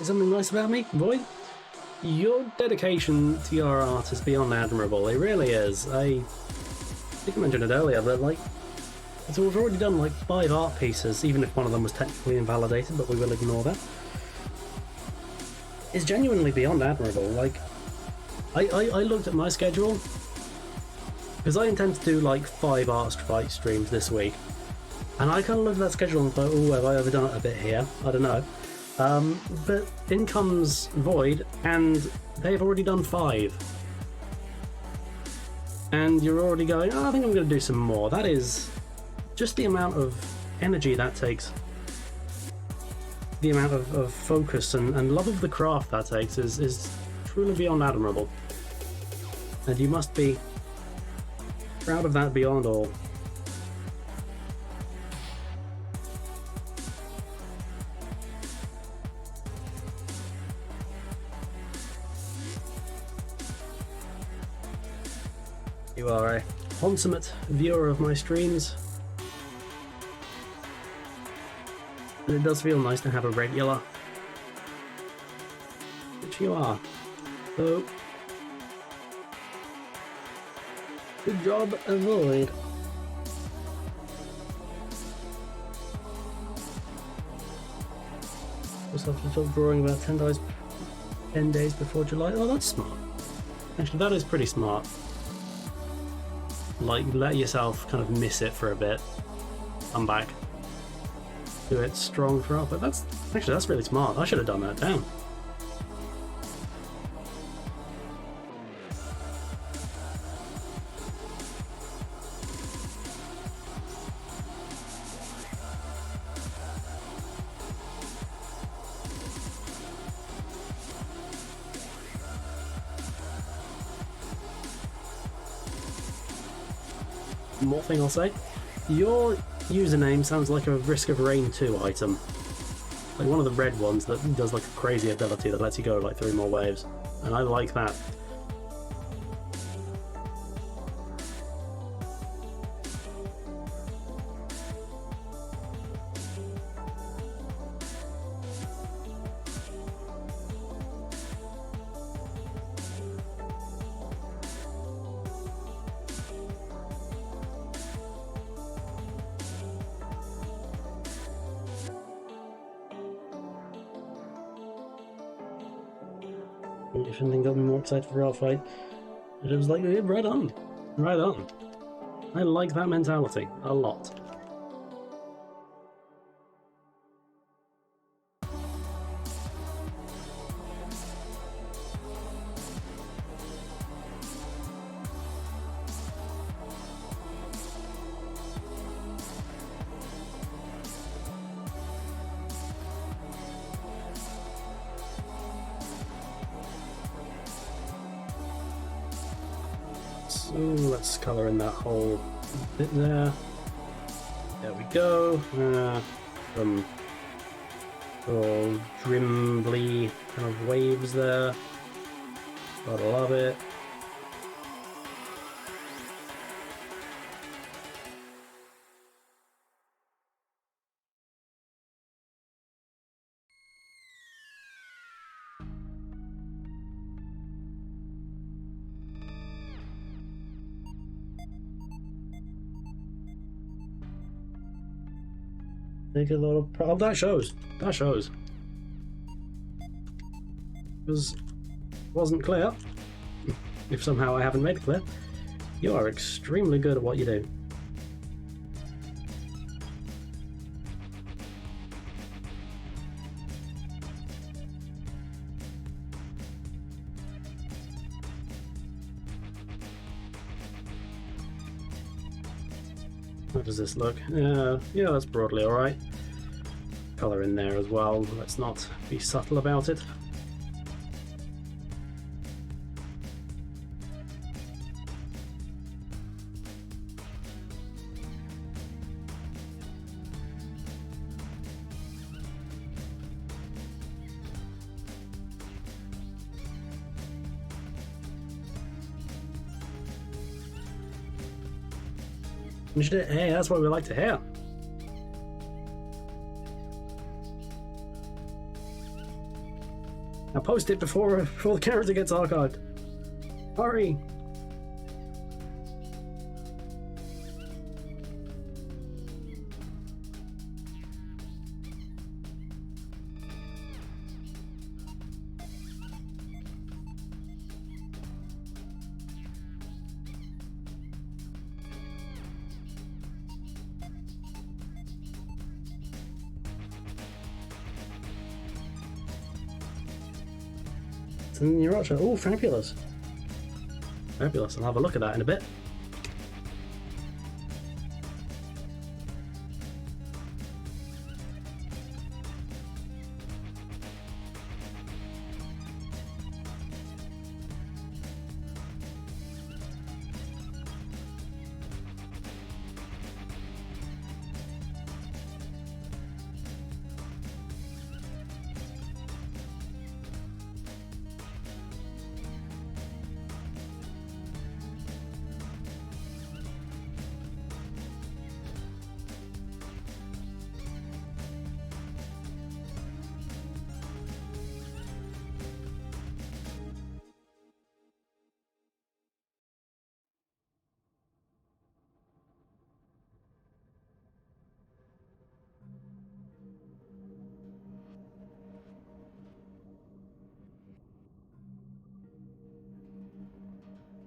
Is something nice about me, Void? Your dedication to your art is beyond admirable. It really is. I think I mentioned it earlier, but like, so we've already done like 5 art pieces, even if one of them was technically invalidated, but we will ignore that. It's genuinely beyond admirable. Like, I looked at my schedule because I intend to do like 5 art fight streams this week, and I kind of looked at that schedule and thought, oh, have I overdone it a bit here? I don't know. But in comes Void, and they've already done 5. and you're already going, oh, I think I'm going to do some more. That is just the amount of energy that takes. The amount of focus and love of the craft that takes is truly beyond admirable. And you must be proud of that beyond all. You are a consummate viewer of my streams. And it does feel nice to have a regular. Which you are. So, good job, Avoid. Just have to stop drawing about 10 days before July. Oh, that's smart. Actually, that is pretty smart. Like, let yourself kind of miss it for a bit. Come back. Do it strong throughout, but that's really smart. I should have done that. Damn. One more thing I'll say. Your username sounds like a Risk of Rain 2 item. Like one of the red ones that does like a crazy ability that lets you go like 3 more waves. And I like that. If anything got me more excited for our fight, it was like, yeah, right on. Right on. I like that mentality a lot. So let's colour in that whole bit there. There we go. Some little drimbly kind of waves there. Gotta love it. Take a lot of oh, that shows. That shows. Because wasn't clear. If somehow I haven't made it clear. You are extremely good at what you do. How does this look? Yeah, that's broadly alright. Colour in there as well. Let's not be subtle about it. Hey, that's what we like to hear. Now post it before the character gets archived. Hurry! And your archer. Oh, fabulous. Fabulous. I'll have a look at that in a bit.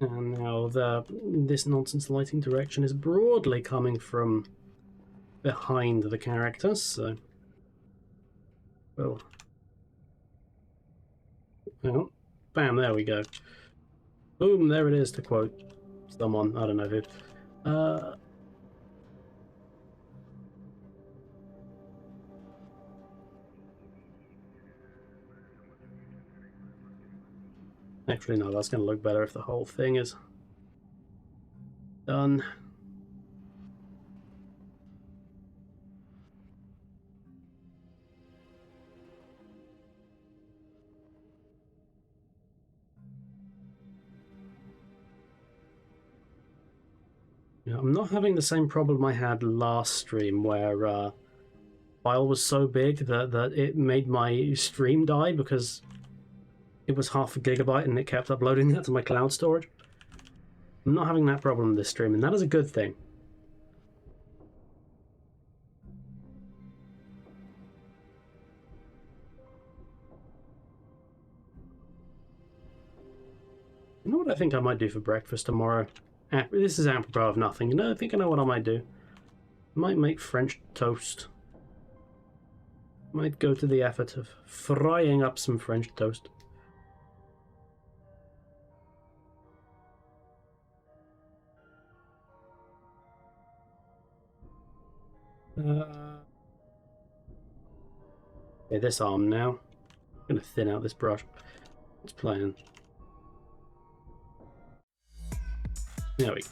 And now this nonsense lighting direction is broadly coming from behind the characters, so... Well... Well, bam, there we go. Boom, there it is, to quote someone, I don't know who. Actually, no, that's going to look better if the whole thing is done. Yeah, I'm not having the same problem I had last stream where file was so big that it made my stream die because it was half a gigabyte and it kept uploading that to my cloud storage. I'm not having that problem this stream, and that is a good thing. You know what I think I might do for breakfast tomorrow? This is apropos of nothing. You know, I think I know what I might do. I might make French toast. Might go to the effort of frying up some French toast. Okay, this arm now. I'm gonna thin out this brush. It's playing. There we go.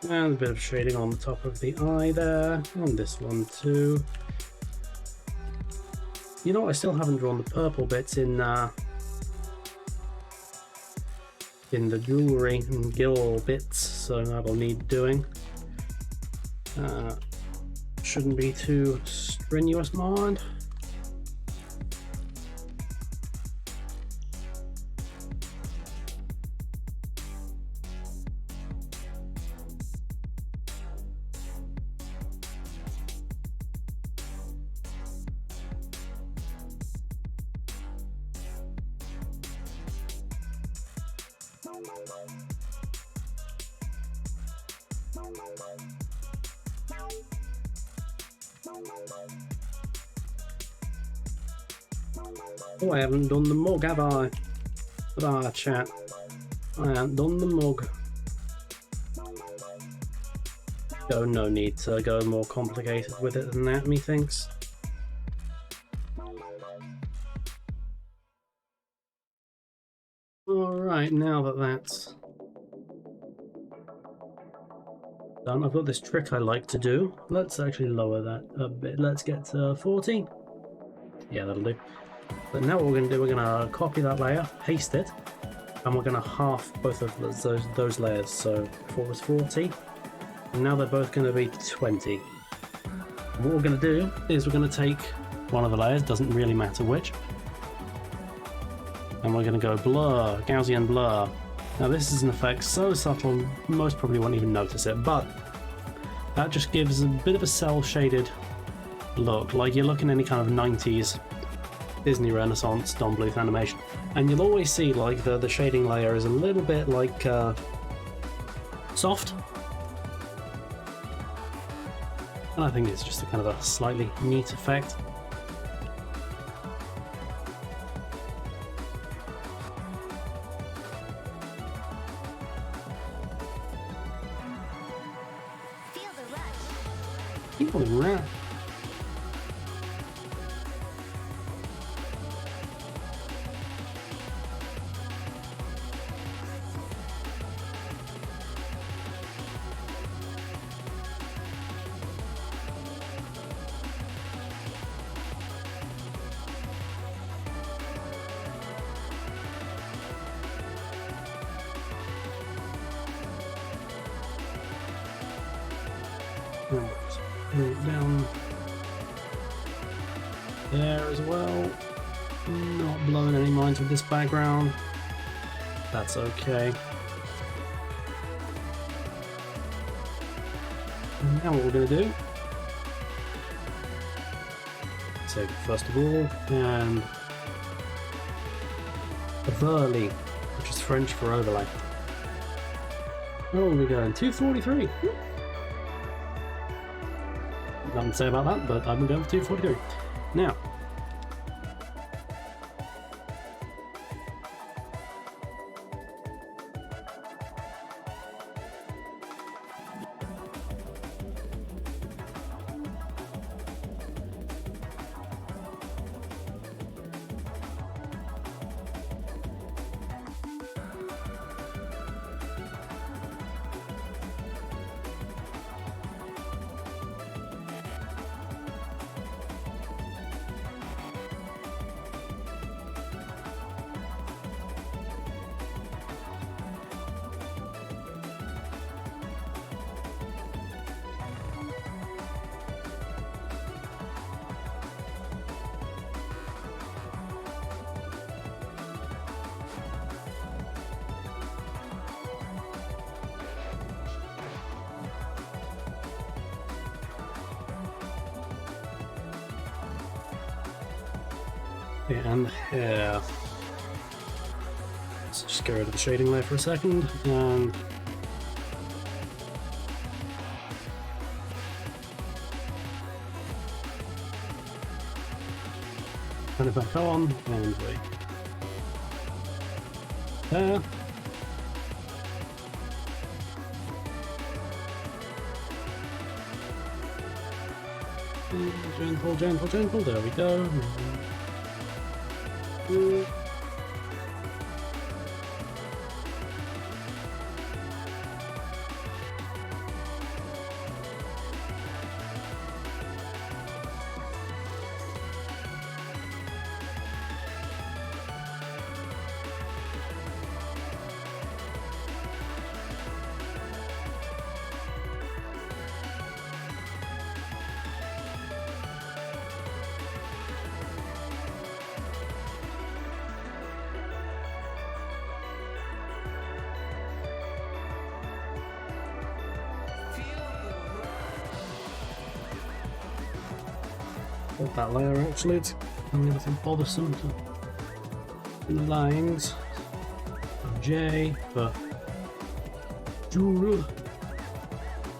And a bit of shading on the top of the eye there, on this one too. You know, I still haven't drawn the purple bits in the jewellery and gill bits, so that'll need doing. Shouldn't be too strenuous, mind. Oh, I haven't done the mug, have I? Ah, chat. I haven't done the mug. Oh, no need to go more complicated with it than that, methinks. Alright, now that that's done, I've got this trick I like to do. Let's actually lower that a bit. Let's get to 40. Yeah, that'll do. But now what we're going to do, we're going to copy that layer, paste it, and we're going to half both of those layers. So before it was 40, and now they're both going to be 20. And what we're going to do is we're going to take one of the layers, doesn't really matter which, and we're going to go blur, Gaussian blur. Now this is an effect so subtle, most probably won't even notice it, but that just gives a bit of a cel-shaded look, like you're looking at any kind of 90s Disney Renaissance Don Bluth animation. And you'll always see like the shading layer is a little bit like soft. And I think it's just a kind of a slightly neat effect. Feel the rush. People around. Down there as well. Not blowing any minds with this background. That's okay. And now what we're going to do, save it first of all, and overlay, which is French for overlay. Oh, we're going 243. Nothing to say about that, but I'm going for 243. Now, and hair. Let's just get rid of the shading layer for a second, and turn it back on, and wait. There. Gentle, gentle, gentle, there we go. That layer actually, it's anything bothersome to in the lines. J, but Jura,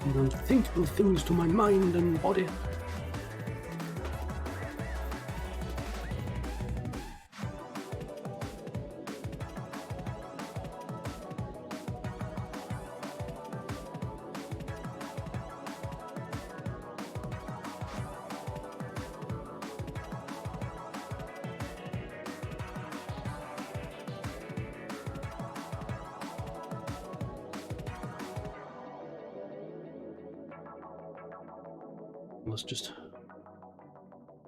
and unthinkable things to my mind and body. Let's just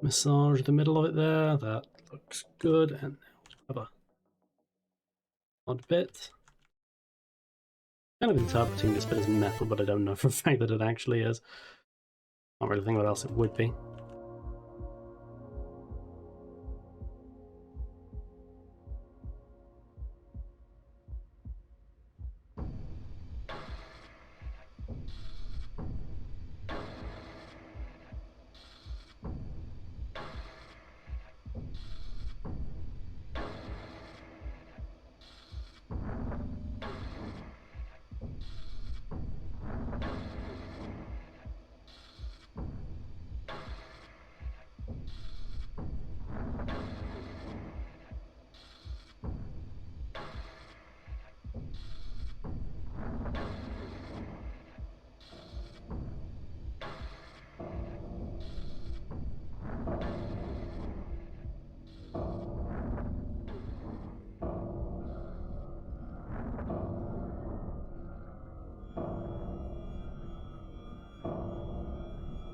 massage the middle of it there. That looks good. And now we'll have a odd bit. Kind of interpreting this bit as metal, but I don't know for a fact that it actually is. Can't really think what else it would be.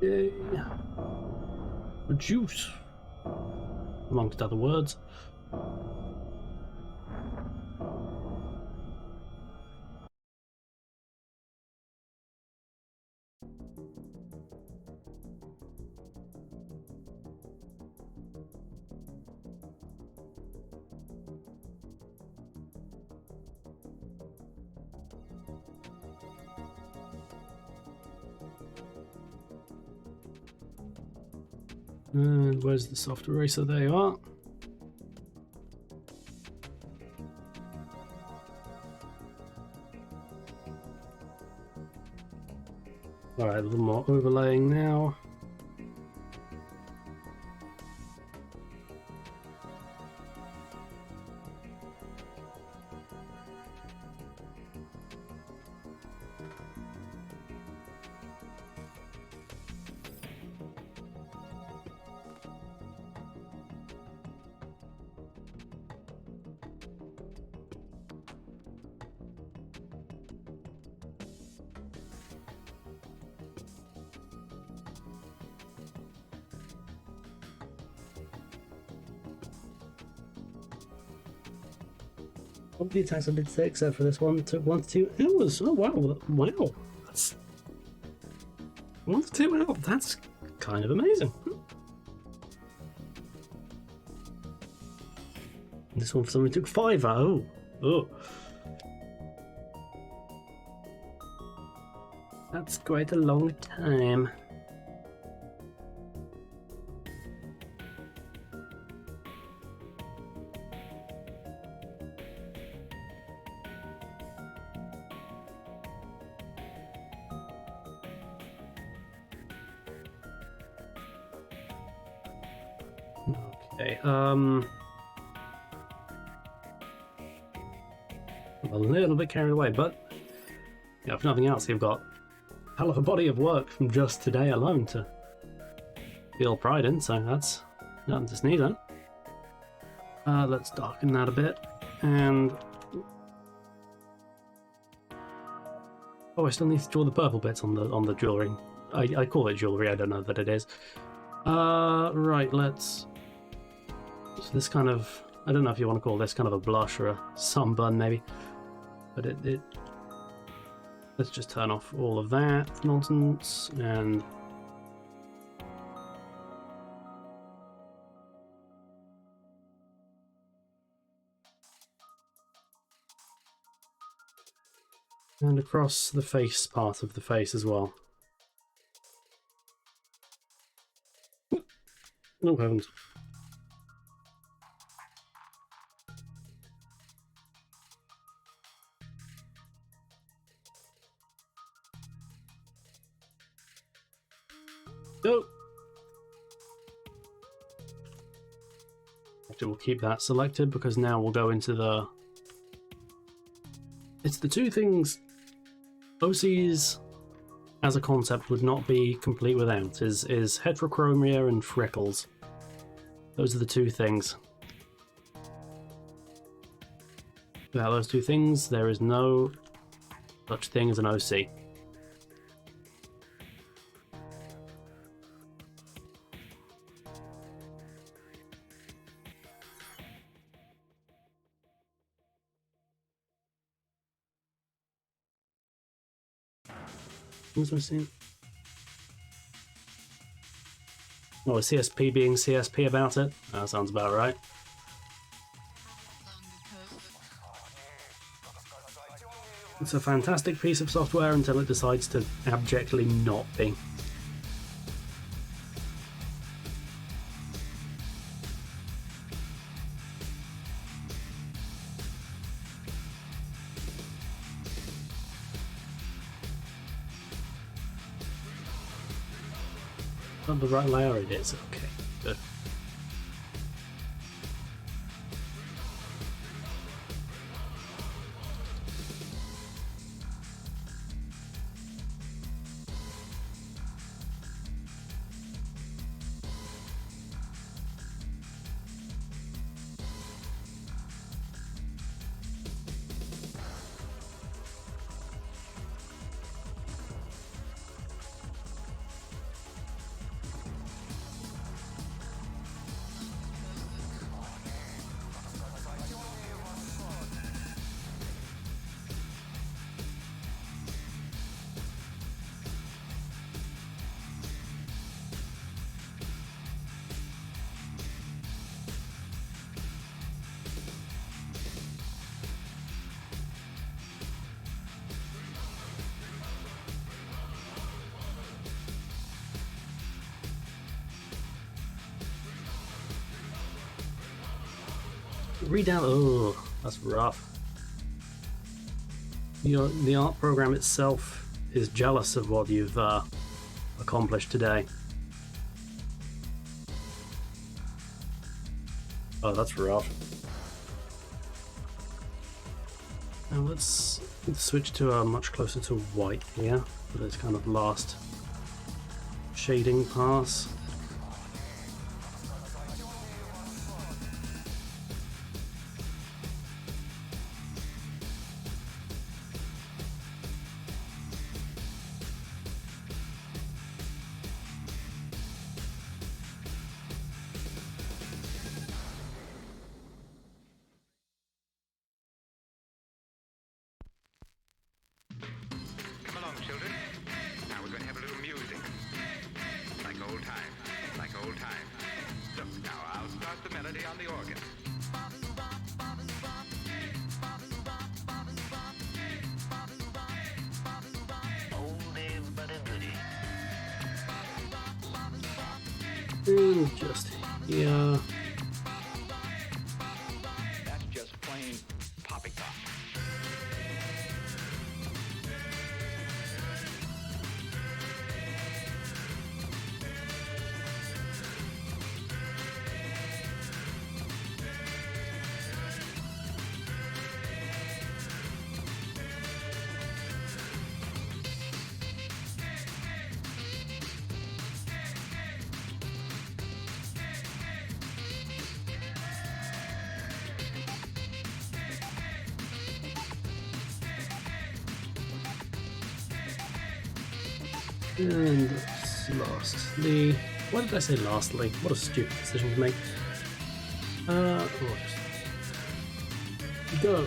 Yay. Juice, amongst other words. And where's the soft eraser? There you are. Alright, a little more overlaying now. All the attacks I did today, except for this one, took 1 to 2 hours. Oh wow, wow, that's 1 to 2 hours. That's kind of amazing. This one for some took 5 hours. Oh, that's quite a long time. Okay, I'm a little bit carried away, but you know, if nothing else, you've got a hell of a body of work from just today alone to feel pride in, so that's nothing to sneeze at. Let's darken that a bit, and oh, I still need to draw the purple bits on the jewelry. I call it jewelry. I don't know that it is. Right, let's. So this kind of, I don't know if you want to call this kind of a blush or a sunburn maybe, but it let's just turn off all of that nonsense and across the face part of the face as well. Oh heavens. No. Actually, we'll keep that selected because now we'll go into the. It's the two things OCs as a concept would not be complete without is heterochromia and freckles. Those are the two things. Without those two things, there is no such thing as an OC. What's my scene? Oh, is CSP being CSP about it? That sounds about right. It's a fantastic piece of software until it decides to abjectly not be. On the right layer it is, okay, good. Oh, that's rough. You know, the art program itself is jealous of what you've accomplished today. Oh, that's rough. Now let's switch to much closer to white here for this kind of last shading pass. And just here. That's just plain poppycock. And lastly, why did I say lastly? What a stupid decision to make. Just go.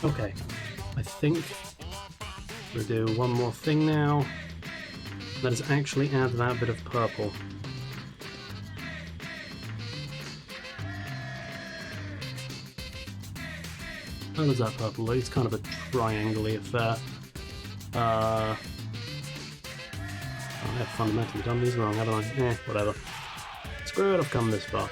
Okay, I think we'll do one more thing now. That is actually add that bit of purple. How does that purple look? It's kind of a triangle-y affair. I have fundamentally done these wrong, haven't I? Whatever. Screw it, I've come this far.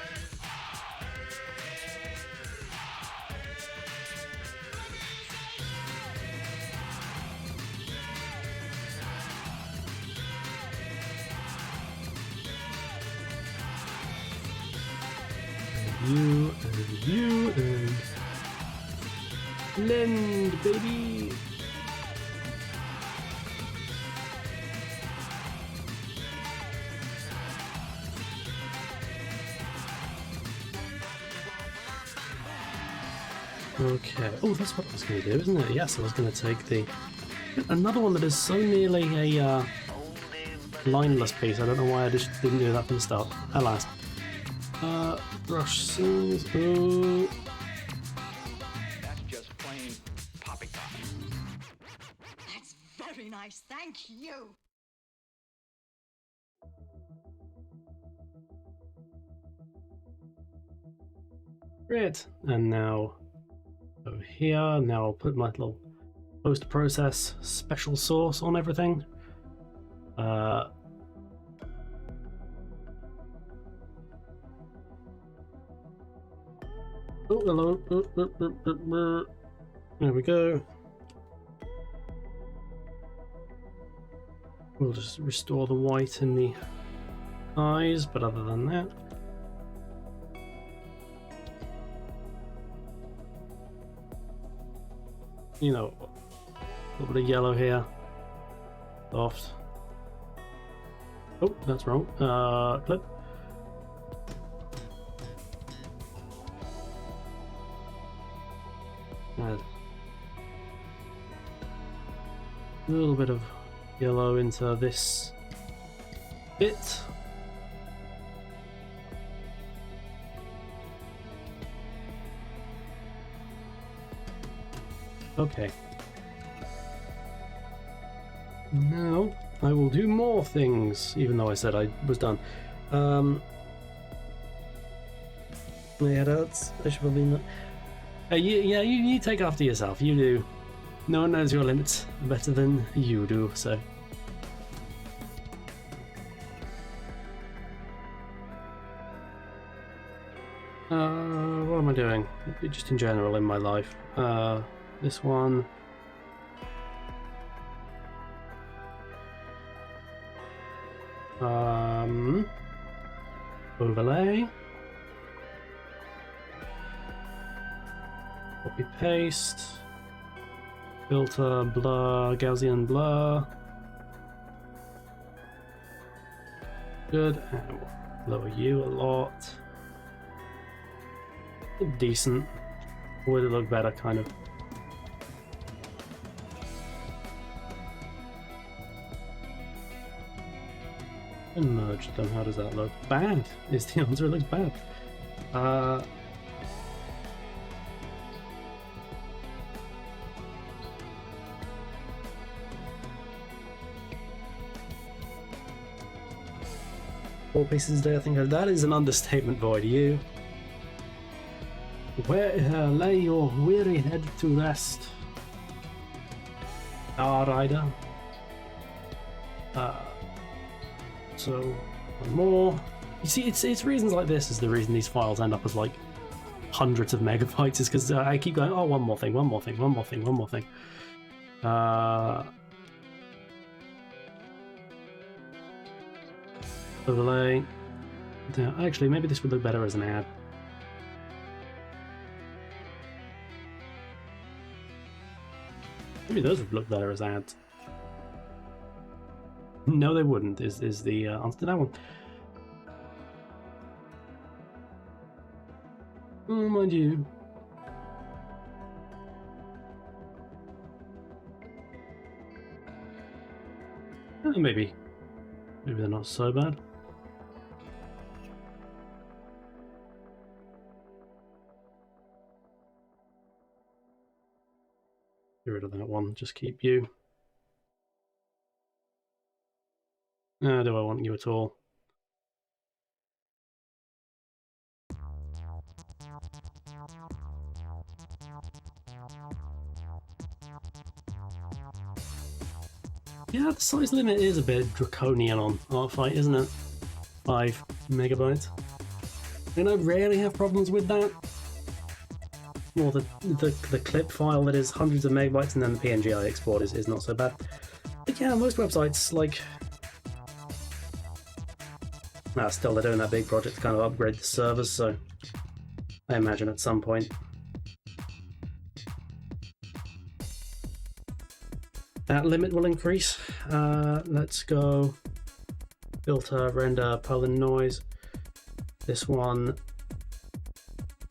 You and blend, baby. Okay. Oh, that's what I was going to do, isn't it? Yes, I was going to take the another one that is so nearly a lineless piece. I don't know why I just didn't do that from the start. Alas. Brush scenes. Oh. That's just plain poppycock. That's very nice, thank you. Great. And now over here. Now I'll put my little post-process special sauce on everything. Oh, hello. There we go. We'll just restore the white in the eyes, but other than that, you know, a little bit of yellow here. Soft. Oh, that's wrong. Clip. Add a little bit of yellow into this bit. Okay. Now I will do more things, even though I said I was done. Yeah, that's. I should probably not. You take after yourself. You do. No one knows your limits better than you do, so. What am I doing? Just in general in my life. This one. Overlay. Copy paste. Filter, blur, Gaussian blur. Good. And we'll lower you a lot. Decent. Would it look better, kind of. And merge them. How does that look? Bad is the answer. It looks bad. Four pieces a day, I think that is an understatement, Void. You. Where lay your weary head to rest, Rider. So one more. You see, it's reasons like this is the reason these files end up as like hundreds of megabytes, is because I keep going, oh, one more thing, one more thing, one more thing, one more thing. Overlay. Actually, maybe this would look better as an ad. Maybe those would look better as ads. No, they wouldn't, is the answer to that one. Oh, mind you. Maybe they're not so bad. Get rid of that one, just keep you. Do I want you at all? Yeah, the size limit is a bit draconian on Artfight, isn't it? 5 megabytes. And I rarely have problems with that. More the clip file that is hundreds of megabytes, and then the PNG I export is not so bad. But yeah, most websites, like... still they're doing that big project to kind of upgrade the servers, so I imagine at some point. That limit will increase. Let's go filter, render, Poland noise. This one,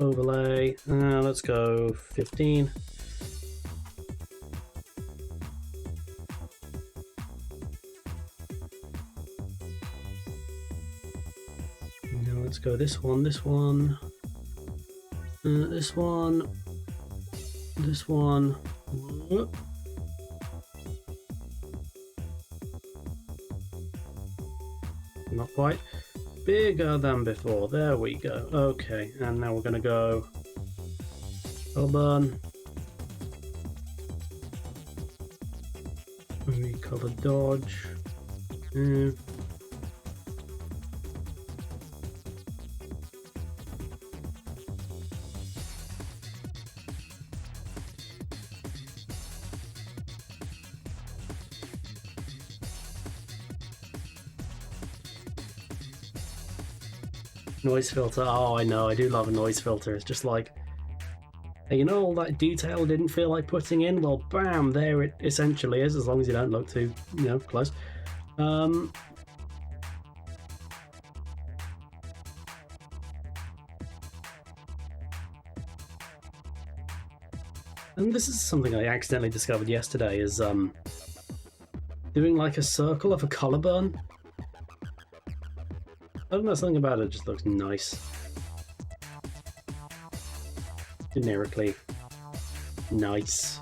overlay. Let's go 15. Now let's go this one, this one, this one, this one. Whoop. Not quite. Bigger than before. There we go. Okay, and now we're going to go Color color dodge. Noise filter. Oh, I know. I do love a noise filter. It's just like, you know, all that detail didn't feel like putting in. Well, bam, there it essentially is. As long as you don't look too, close. And this is something I accidentally discovered yesterday. Is doing like a circle of a color burn. I don't know, something about it just looks nice. Generically nice.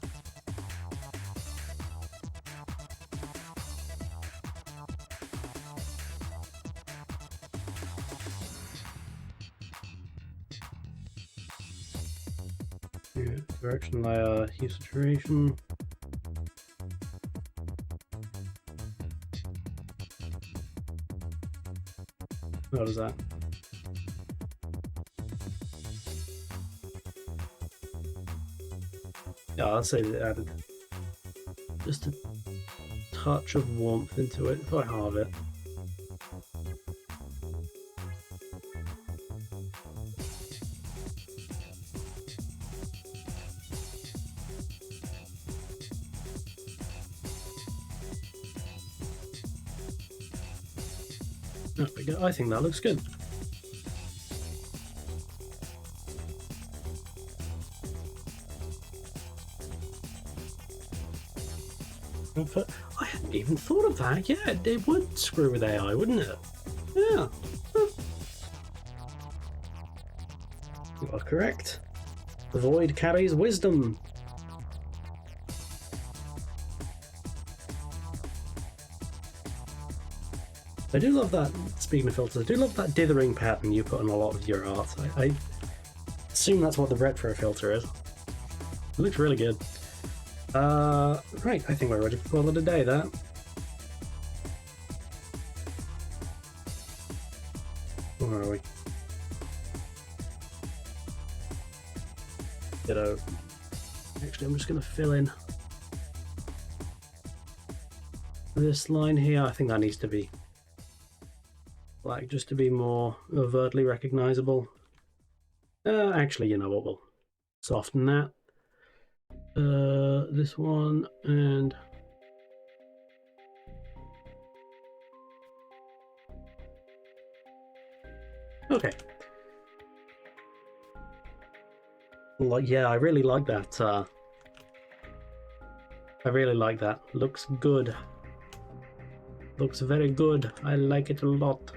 Yeah, direction layer, hue saturation. What is that? Yeah, I'll say that it added just a touch of warmth into it if I halve it. There we go. I think that looks good. I hadn't even thought of that. Yeah, it would screw with AI, wouldn't it? Yeah. You are correct. The void carries wisdom. I do love that, speaking of filters, I do love that dithering pattern you put on a lot of your art. I assume that's what the retro filter is. It looks really good. Right, I think we're ready to call it a day there. Where are we? Ditto. Actually, I'm just going to fill in this line here. I think that needs to be black just to be more overtly recognizable. Actually, you know what, we'll soften that. This one and okay. Like, yeah, I really like that. I really like that. Looks good. Looks very good. I like it a lot.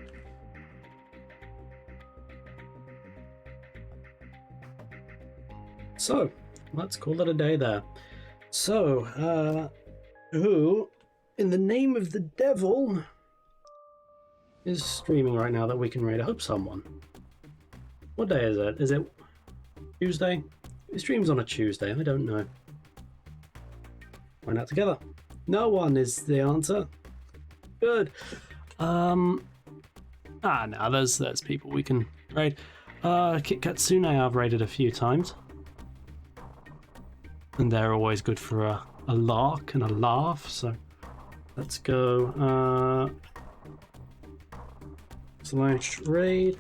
So, let's call it a day there. So, who, in the name of the devil, is streaming right now that we can raid? I hope someone. What day is it? Is it Tuesday? It streams on a Tuesday, I don't know. Find out together. No one is the answer. Good. No, there's people we can raid. Kit Katsune I've raided a few times. And they're always good for a lark and a laugh, so let's go / raid.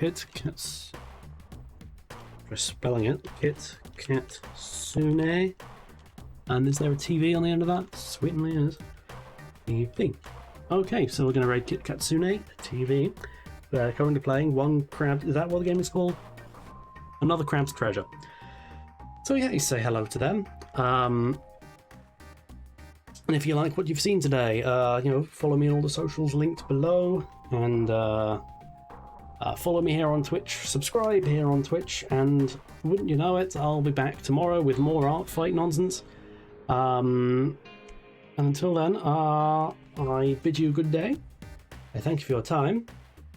Kit Kats. Try spelling it. Kit Katsune. And is there a TV on the end of that? Certainly is. TV. Okay, so we're going to raid Kit Katsune TV. They're currently playing One Crab. Is that what the game is called? Another Crab's Treasure. So yeah, you say hello to them. And if you like what you've seen today, follow me on all the socials linked below, and follow me here on Twitch. Subscribe here on Twitch, and wouldn't you know it, I'll be back tomorrow with more art fight nonsense. And until then, I bid you a good day. I thank you for your time.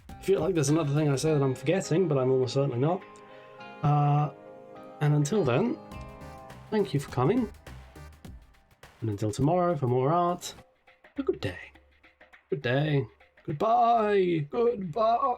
I feel like there's another thing I say that I'm forgetting, but I'm almost certainly not. And until then, thank you for coming. And until tomorrow for more art, a good day. Good day. Goodbye. Goodbye.